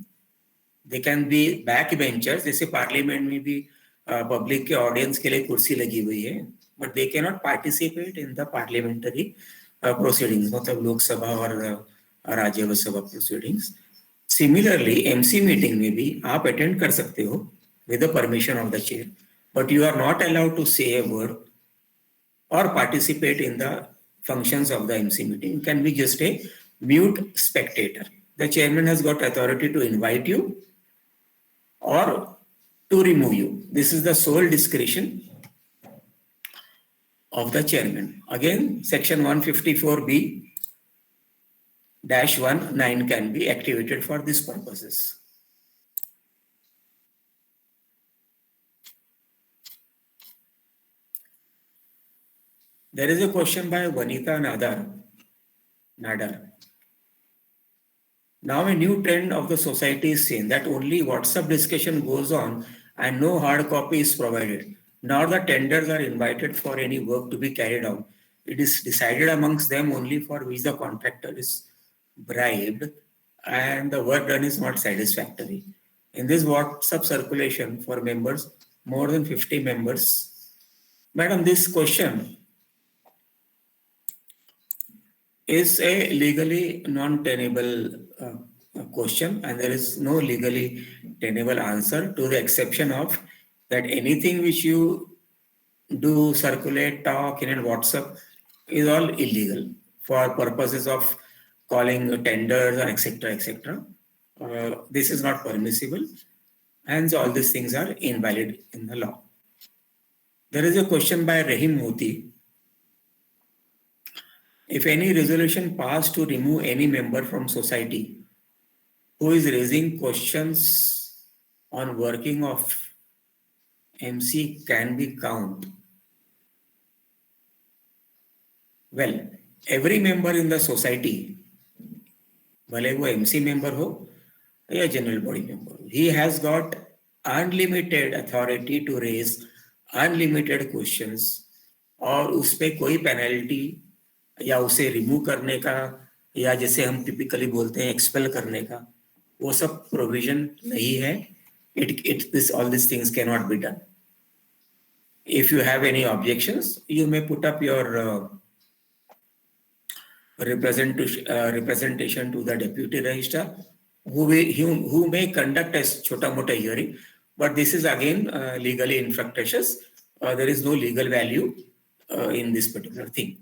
They can be back benchers. जैसे parliament में भी पब्लिक के ऑडियंस के लिए कुर्सी लगी हुई है, but they cannot participate in the parliamentary proceedings, मतलब लोकसभा और राज्य सभा proceedings. Similarly, MC meeting में भी आप attend कर सकते हो with the permission of the chair, but you are not allowed to say a word or participate in the functions of the MC meeting. You can be just a mute spectator. The chairman has got authority to invite you or to remove you. This is the sole discretion of the chairman. Again, section 154B -1(9) can be activated for these purposes. There is a question by Vanita Nadar. Now a new trend of the society is seen that only WhatsApp discussion goes on and no hard copy is provided. Nor the tenders are invited for any work to be carried out. It is decided amongst them only for which the contractor is bribed and the work done is not satisfactory. In this WhatsApp circulation for members, more than 50 members. Madam, this question is a legally non-tenable question, and there is no legally tenable answer, to the exception of that anything which you do circulate, talk in WhatsApp is all illegal for purposes of calling tenders, etc., etc. This is not permissible, and so all these things are invalid in the law. There is a question by Rahim Moti. If any resolution passed to remove any member from society who is raising questions on working of MC can be count. Well, every member in the society, भले वो MC member हो या general body member, he has got unlimited authority to raise unlimited questions, और उस पे कोई penalty या उसे रिमूव करने का या जैसे हम टिपिकली बोलते हैं एक्सपेल करने का वो सब प्रोविजन नहीं है. All these things cannot be done. If you have any objections, you may put up your representation to the deputy registrar, who may conduct a chota mota hearing, but this is again legally infructuous. There is no legal value in this particular thing.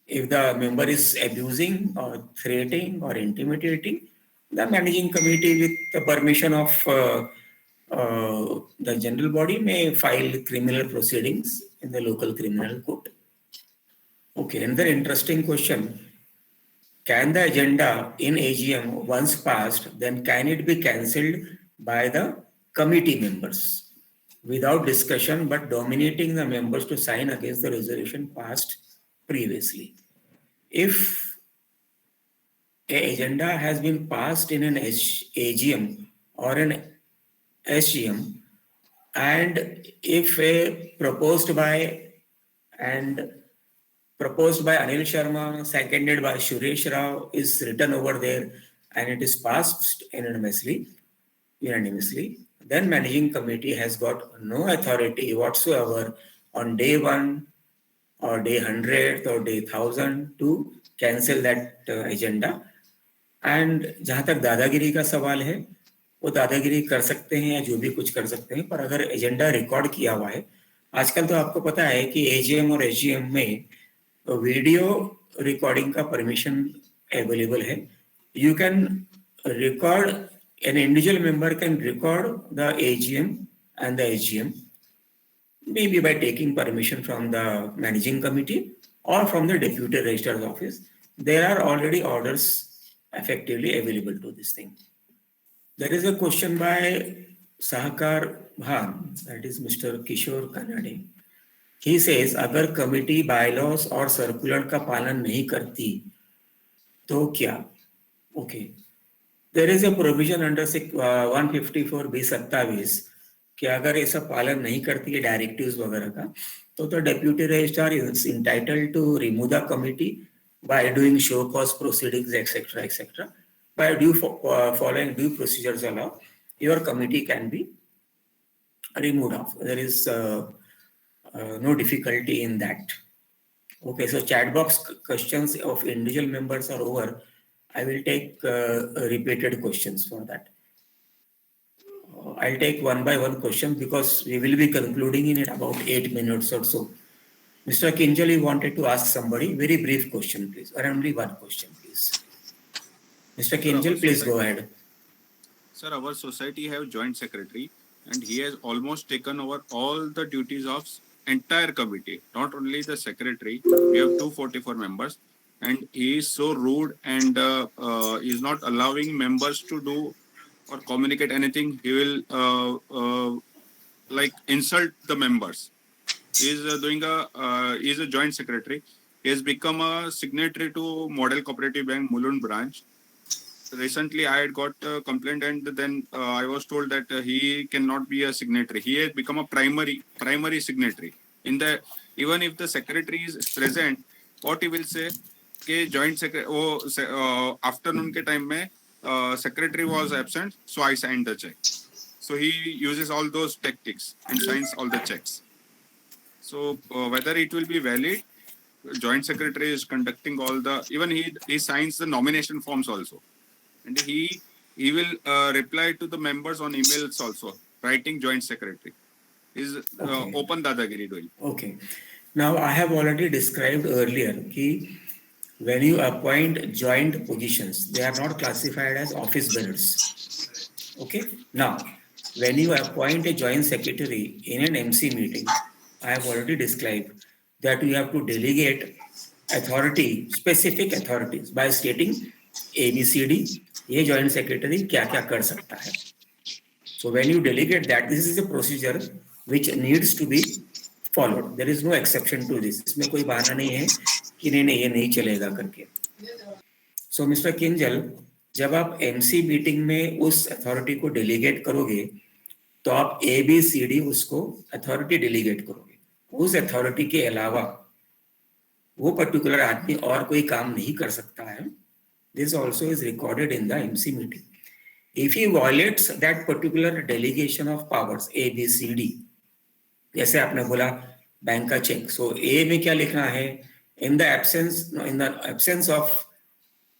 If the member is abusing or threatening or intimidating, the managing committee with the permission of the general body may file criminal proceedings in the local criminal court. Okay, another interesting question. Can the agenda in AGM once passed, then can it be cancelled by the committee members without discussion but dominating the members to sign against the resolution passed previously? If an agenda has been passed in an AGM or an SGM, and if a proposed by Anil Sharma, seconded by Suresh Rao is written over there and it is passed unanimously, then managing committee has got no authority whatsoever on day 1 or day 100th or day 1000 to cancel that agenda. And जहाँ तक दादागिरी का सवाल है, वो दादागिरी कर सकते हैं या जो भी कुछ कर सकते हैं, पर अगर एजेंडा रिकॉर्ड किया हुआ है, आजकल तो आपको पता है कि एजीएम और एसजीएम में वीडियो रिकॉर्डिंग का परमिशन अवेलेबल है. You can record, an individual member can record the AGM and the SGM, maybe by taking permission from the managing committee or from the deputy registrar's office. There are already orders effectively available to this thing. There is a question by Sahakar Bhan, that is Mr. Kishore Kanade. He says, अगर committee bylaws और circular का पालन नहीं करती तो क्या? Okay. There is a provision under 154B27 कि अगर ऐसा पालन नहीं करती है डायरेक्टिव्स वगैरह का, तो deputy registrar is entitled to remove the committee by doing show cause proceedings etcetera etcetera. By following due procedures allowed, your committee can be removed off. There is No difficulty in that. Okay, so chat box questions of individual members are over. I will take repeated questions for that. I'll take one by one question because we will be concluding in about 8 minutes or so. Mr. Kinjal, you wanted to ask somebody very brief question, please, or only one question, please. Mr. Kinjal, please go ahead. Sir, our society have joint secretary, and he has almost taken over all the duties of entire committee, not only the secretary. We have 244 members, and he is so rude and is not allowing members to do or communicate anything. He will like insult the members. He is he is a joint secretary. He has become a signatory to Model Cooperative Bank Mulund branch. Recently, I had got a complaint, and then I was told that he cannot be a signatory. He has become a primary signatory. In the even if the secretary is present, what he will say, कि joint secretary afternoon के time में secretary was absent, so I signed the check. So he uses all those tactics and signs all the checks. So whether it will be valid, joint secretary is conducting all the, even he signs the nomination forms also. And he will reply to the members on emails also, writing joint secretary. Is open dadagiri doing. Okay. Now I have already described earlier that when you appoint joint positions, they are not classified as office bearers. Okay. Now, when you appoint a joint secretary in an MC meeting, I have already described that you have to delegate authority, specific authorities by stating ABCD. ये joint secretary क्या क्या कर सकता है. So when you delegate that, this is a procedure which needs to be followed. There is no exception to this. इसमें कोई बहाना नहीं है कि नहीं ये नहीं चलेगा करके. So Mr. Kinjal, जब आप MC मीटिंग में उस अथॉरिटी को डेलीगेट करोगे तो आप ABCD उसको अथॉरिटी डेलीगेट करोगे. उस अथॉरिटी के अलावा वो पर्टिकुलर आदमी और कोई काम नहीं कर सकता है. This also is recorded in the MC meeting. If he violates that particular delegation of powers, A, B, C, D, जैसे आपने बोला बैंक का चेक, so A में क्या लिखना है? In the absence of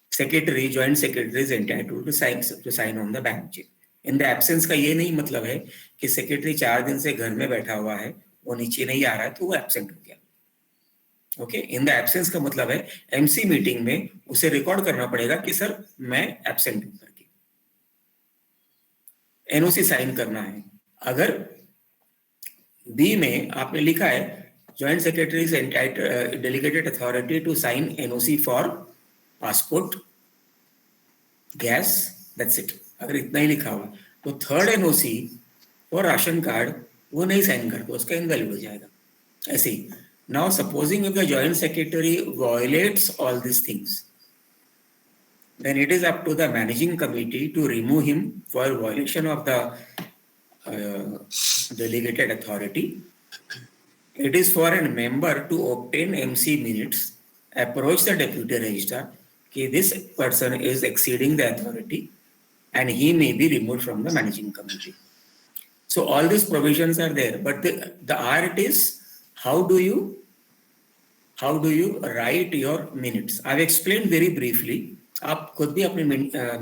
secretary, joint secretary is entitled to sign on the bank check. In the absence का ये नहीं मतलब है कि secretary 4 दिन से घर में बैठा हुआ है, वो नीचे नहीं आ रहा है तो वो absent हो गया. ओके, इन द एब्सेंस का मतलब है एमसी मीटिंग में उसे रिकॉर्ड करना पड़ेगा कि सर मैं एब्सेंट हूं करके, एनओसी साइन करना है. अगर बी में आपने लिखा है joint secretary is delegated authority to sign NOC for passport, gas, that's it. अगर इतना ही लिखा हुआ तो थर्ड एनओसी और राशन कार्ड वो नहीं साइन करता, उसका इनवैलिड हो जाएगा. ऐसे ही. Now, supposing if the joint secretary violates all these things, then it is up to the managing committee to remove him for violation of the delegated authority. It is for a member to obtain MC minutes, approach the deputy registrar, that this person is exceeding the authority and he may be removed from the managing committee. So all these provisions are there, but the art is how do you write your minutes? I've explained very briefly. आप खुद भी अपने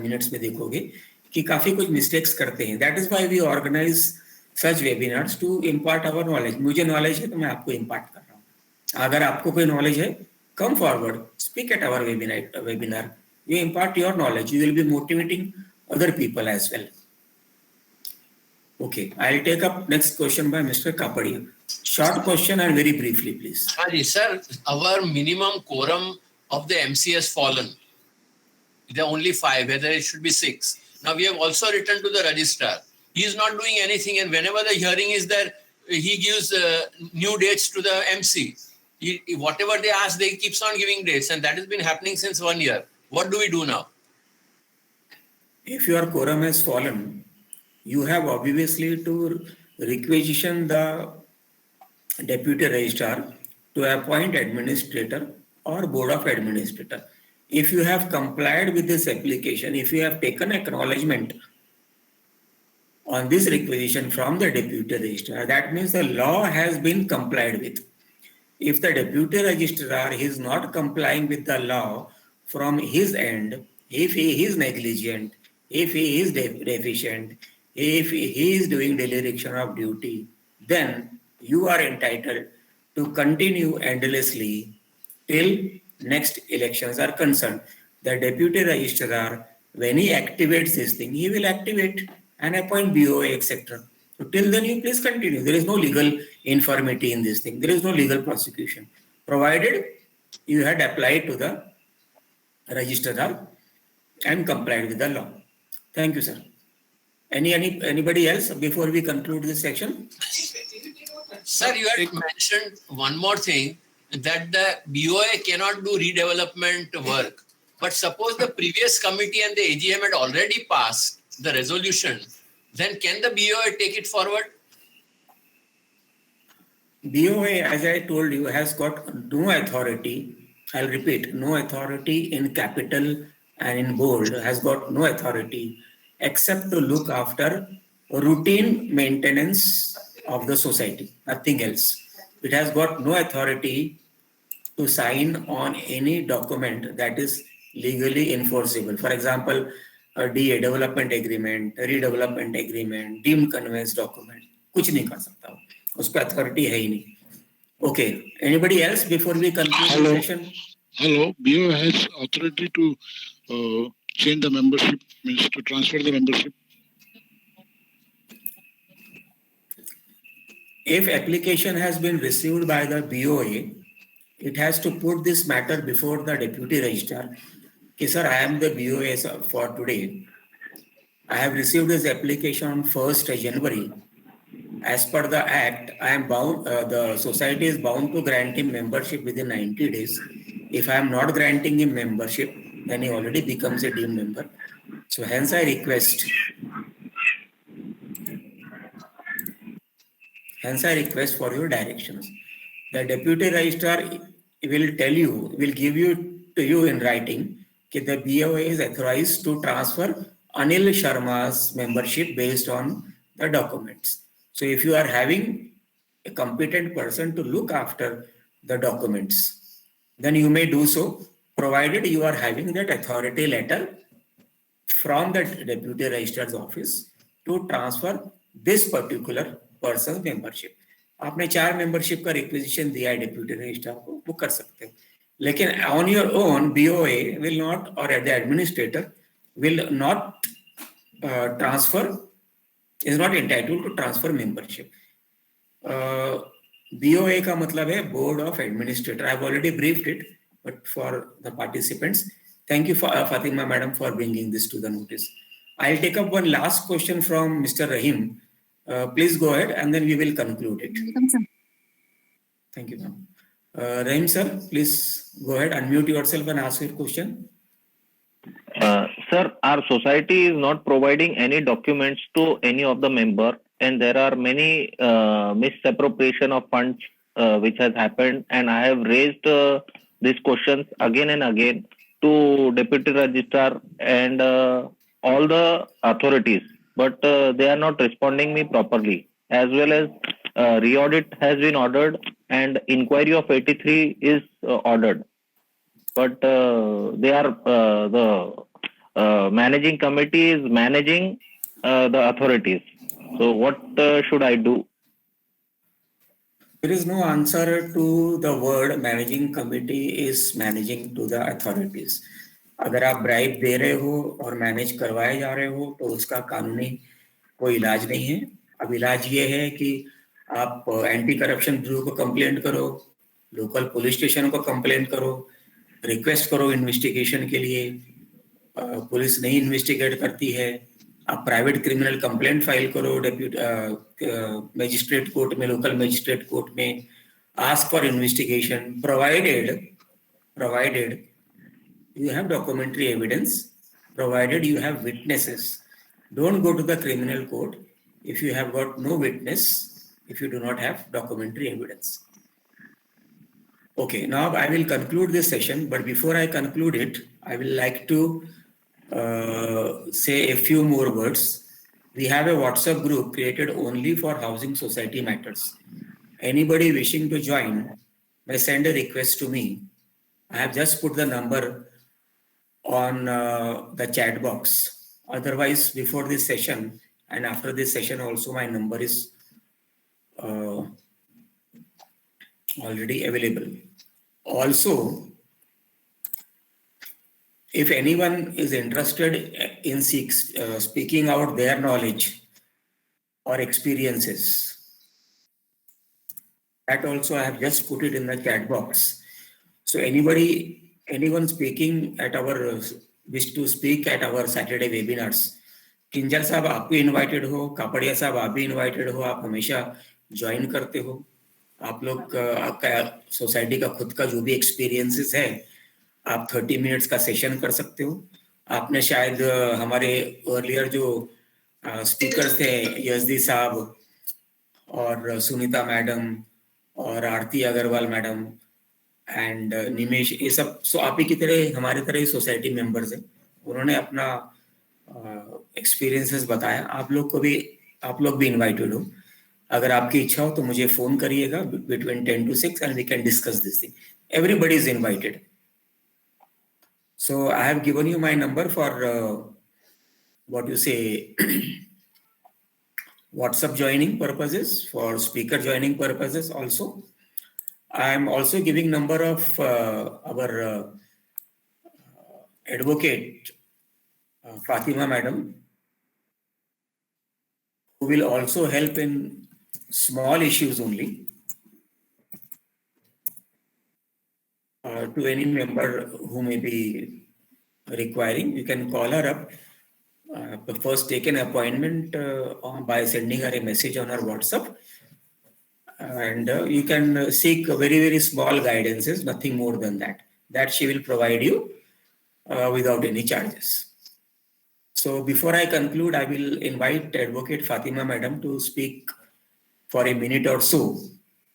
minutes में देखोगे कि काफी कुछ mistakes करते हैं. That is why we organize such webinars to impart our knowledge. मुझे knowledge है तो मैं आपको impart कर रहा हूँ. अगर आपको कोई knowledge है, come forward, speak at our webinar. You impart your knowledge. You will be motivating other people as well. Okay, I'll take up next question by Mr. Kapadia. Short question and very briefly, please. Sir, our minimum quorum of the MC has fallen. There are only 5, whether it should be 6. Now we have also written to the registrar. He is not doing anything, and whenever the hearing is there, he gives new dates to the MC. Whatever they ask, they keeps on giving dates, and that has been happening since 1 year. What do we do now? If your quorum has fallen, you have obviously to requisition the deputy registrar to appoint administrator or board of administrator. If you have complied with this application, if you have taken acknowledgement on this requisition from the deputy registrar, that means the law has been complied with. If the deputy registrar is not complying with the law from his end, if he is negligent, if he is deficient, if he is doing dereliction of duty, then you are entitled to continue endlessly till next elections are concerned. The deputy registrar, when he activates this thing, he will activate and appoint BOA, etc. So till then, you please continue. There is no legal infirmity in this thing. There is no legal prosecution, provided you had applied to the registrar and complied with the law. Thank you, sir. Anybody else before we conclude this section? Sir, you had mentioned one more thing, that the BOA cannot do redevelopment work. But suppose the previous committee and the AGM had already passed the resolution, then can the BOA take it forward? BOA, as I told you, has got no authority. I'll repeat, no authority in capital and in bold, has got no authority except to look after routine maintenance of the society, nothing else. It has got no authority to sign on any document that is legally enforceable. For example, a DA, development agreement, redevelopment agreement, deemed conveyance document, कुछ नहीं कर सकता, उस पर authority है ही नहीं. Okay, anybody else before we conclude the session? Hello, BO has authority to change the membership, means to transfer the membership. If application has been received by the BOA, it has to put this matter before the deputy registrar. Okay, sir, I am the BOA for today. I have received this application on 1st January. As per the act, I am bound. The society is bound to grant him membership within 90 days. If I am not granting him membership, then he already becomes a deemed member. So hence I request for your directions. The deputy registrar will tell you, will give you to you in writing that the BOA is authorized to transfer Anil Sharma's membership based on the documents. So if you are having a competent person to look after the documents, then you may do so, provided you are having that authority letter from the deputy registrar's office to transfer this particular person's membership. आपने 4 membership का requisition दिया है deputy registrar को, वो कर सकते हैं. लेकिन on your own, BOA will not, or the administrator will not is not entitled to transfer membership. BOA का मतलब है Board of Administrator. I have already briefed it, but for the participants, thank you, Fatima Madam, for bringing this to the notice. I'll take up one last question from Mr. Rahim. Please go ahead, and then we will conclude it. Thank you, ma'am. Rahim sir, please go ahead, unmute yourself and ask your question. Sir, our society is not providing any documents to any of the member, and there are many misappropriation of funds which has happened, and I have raised these questions again and again to Deputy Registrar and all the authorities, but they are not responding me properly. As well as re-audit has been ordered and inquiry of 83 is ordered, but they are the managing committee is managing the authorities. So what should I do? There is no answer to the word managing committee is managing to the authorities. अगर आप bribe दे रहे हो और manage करवाए जा रहे हो तो उसका कानूनी कोई इलाज नहीं है. अब इलाज ये है कि आप एंटी करप्शन ब्यूरो को कंप्लेंट करो, लोकल पुलिस स्टेशन को कंप्लेंट करो, रिक्वेस्ट करो इन्वेस्टिगेशन के लिए, पुलिस नहीं इन्वेस्टिगेट करती है, आप प्राइवेट क्रिमिनल कंप्लेंट फाइल करो डेप्यूटी मजिस्ट्रेट कोर्ट में, लोकल मजिस्ट्रेट कोर्ट में, ask for investigation provided you have documentary evidence, provided you have witnesses. Don't go to the criminal court if you have got no witness, if you do not have documentary evidence. Okay, now I will conclude this session, but before I conclude it, I will like to say a few more words. we have a WhatsApp group created only for housing society matters. Anybody wishing to join may send a request to me. I have just put the number on the chat box. Otherwise, before this session and after this session also, my number is already available. Also, if anyone is interested in speaking out their knowledge or experiences, that also I have just put it in the chat box. So anyone speaking at our wish to speak at our Saturday webinars, Kinjal साहब आप भी invited हो, कापड़िया साहब आप भी invited हो, आप हमेशा ज्वाइन करते हो. आप लोग आपका सोसाइटी का खुद का जो भी एक्सपीरियंसेस है, आप 30 मिनट्स का सेशन कर सकते हो. आपने शायद हमारे अर्लियर जो स्पीकर्स थे, यजदी साहब और सुनीता मैडम और आरती अग्रवाल मैडम एंड निमेश, ये सब आप ही की तरह हमारी तरह ही सोसाइटी मेंबर्स हैं. उन्होंने अपना एक्सपीरियंसेस बताया. आप लोग भी इनवाइटेड हो. अगर आपकी इच्छा हो तो मुझे फोन करिएगा between 10 to 6 and we can discuss this thing. Everybody is invited. So I have given you my number for WhatsApp joining purposes, for speaker joining purposes also. I am also giving number of our advocate Fatima madam, who will also help in small issues only to any member who may be requiring. You can call her up. First take an appointment by sending her a message on her WhatsApp, and you can seek very, very small guidances, nothing more than that. That she will provide you without any charges. So before I conclude, I will invite Advocate Fatima Madam to speak for a minute or so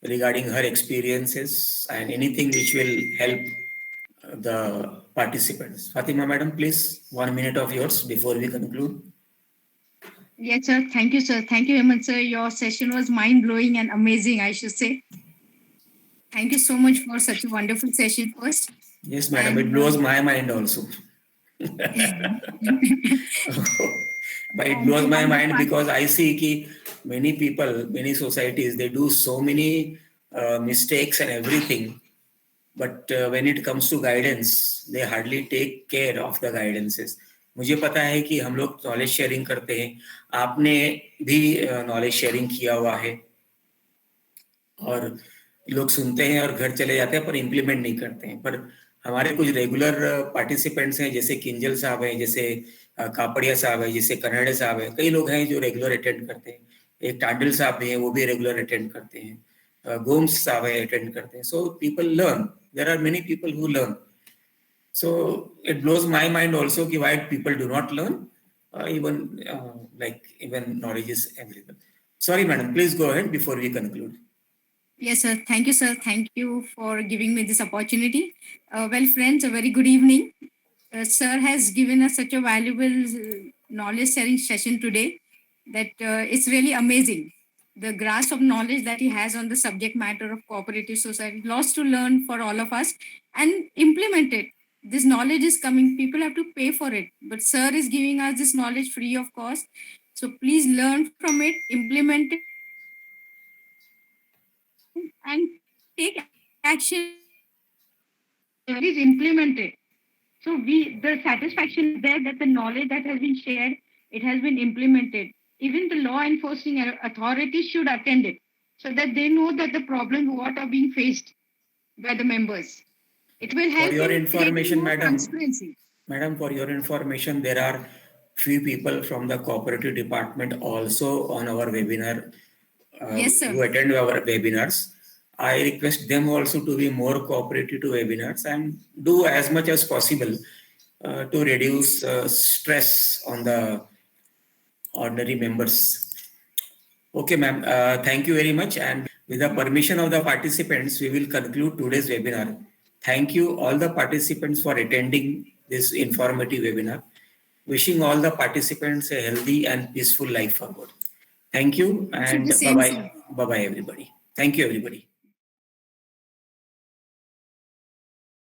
regarding her experiences and anything which will help the participants. Fatima Madam, please, 1 minute of yours before we conclude. Yes, sir. Thank you, sir. Thank you very much, sir. Your session was mind-blowing and amazing, I should say. Thank you so much for such a wonderful session first. Yes, madam, it blows my mind also. But it blows my mind because I see that many people, many societies, they do so many mistakes and everything. But when it comes to guidance, they hardly take care of the guidances. मुझे पता है कि हम लोग knowledge sharing करते हैं, आपने भी नॉलेज शेयरिंग किया हुआ है, और लोग सुनते हैं और घर चले जाते हैं पर इम्प्लीमेंट नहीं करते हैं. पर हमारे कुछ रेगुलर पार्टिसिपेंट्स हैं, जैसे किंजल साहब हैं, जैसे कापड़िया साहब है, जैसे कन्हड़े साहब है, कई लोग हैं जो रेगुलर अटेंड करते हैं. एक टांडल साहब भी हैं, वो भी रेगुलर अटेंड करते हैं. गोम्स साहब है, अटेंड करते हैं. So people learn. There are many people who learn. So it blows my mind also कि why people do not learn, even knowledge is available. Sorry, madam, please go ahead before we conclude. Yes, sir. Thank you, sir. Thank you for giving me this opportunity. Well, friends, a very good evening. Sir has given us such a valuable knowledge sharing session today that it's really amazing. The grasp of knowledge that he has on the subject matter of cooperative society, lots to learn for all of us and implement it. This knowledge is coming, people have to pay for it, but sir is giving us this knowledge free of cost. So please learn from it, implement it, and take action. Please implement it. So the satisfaction is there that the knowledge that has been shared, it has been implemented. Even the law enforcing authorities should attend it so that they know that the problems what are being faced by the members. It will help. For your information, madam, transparency. Madam, for your information, there are few people from the cooperative department also on our webinar. Yes, sir. Who attend our webinars. I request them also to be more cooperative to webinars and do as much as possible to reduce stress on the ordinary members. Okay, ma'am. Thank you very much. And with the permission of the participants, we will conclude today's webinar. Thank you all the participants for attending this informative webinar. wishing all the participants a healthy and peaceful life forward. Thank you, and the same, bye-bye. sir. Bye-bye, everybody. Thank you, everybody.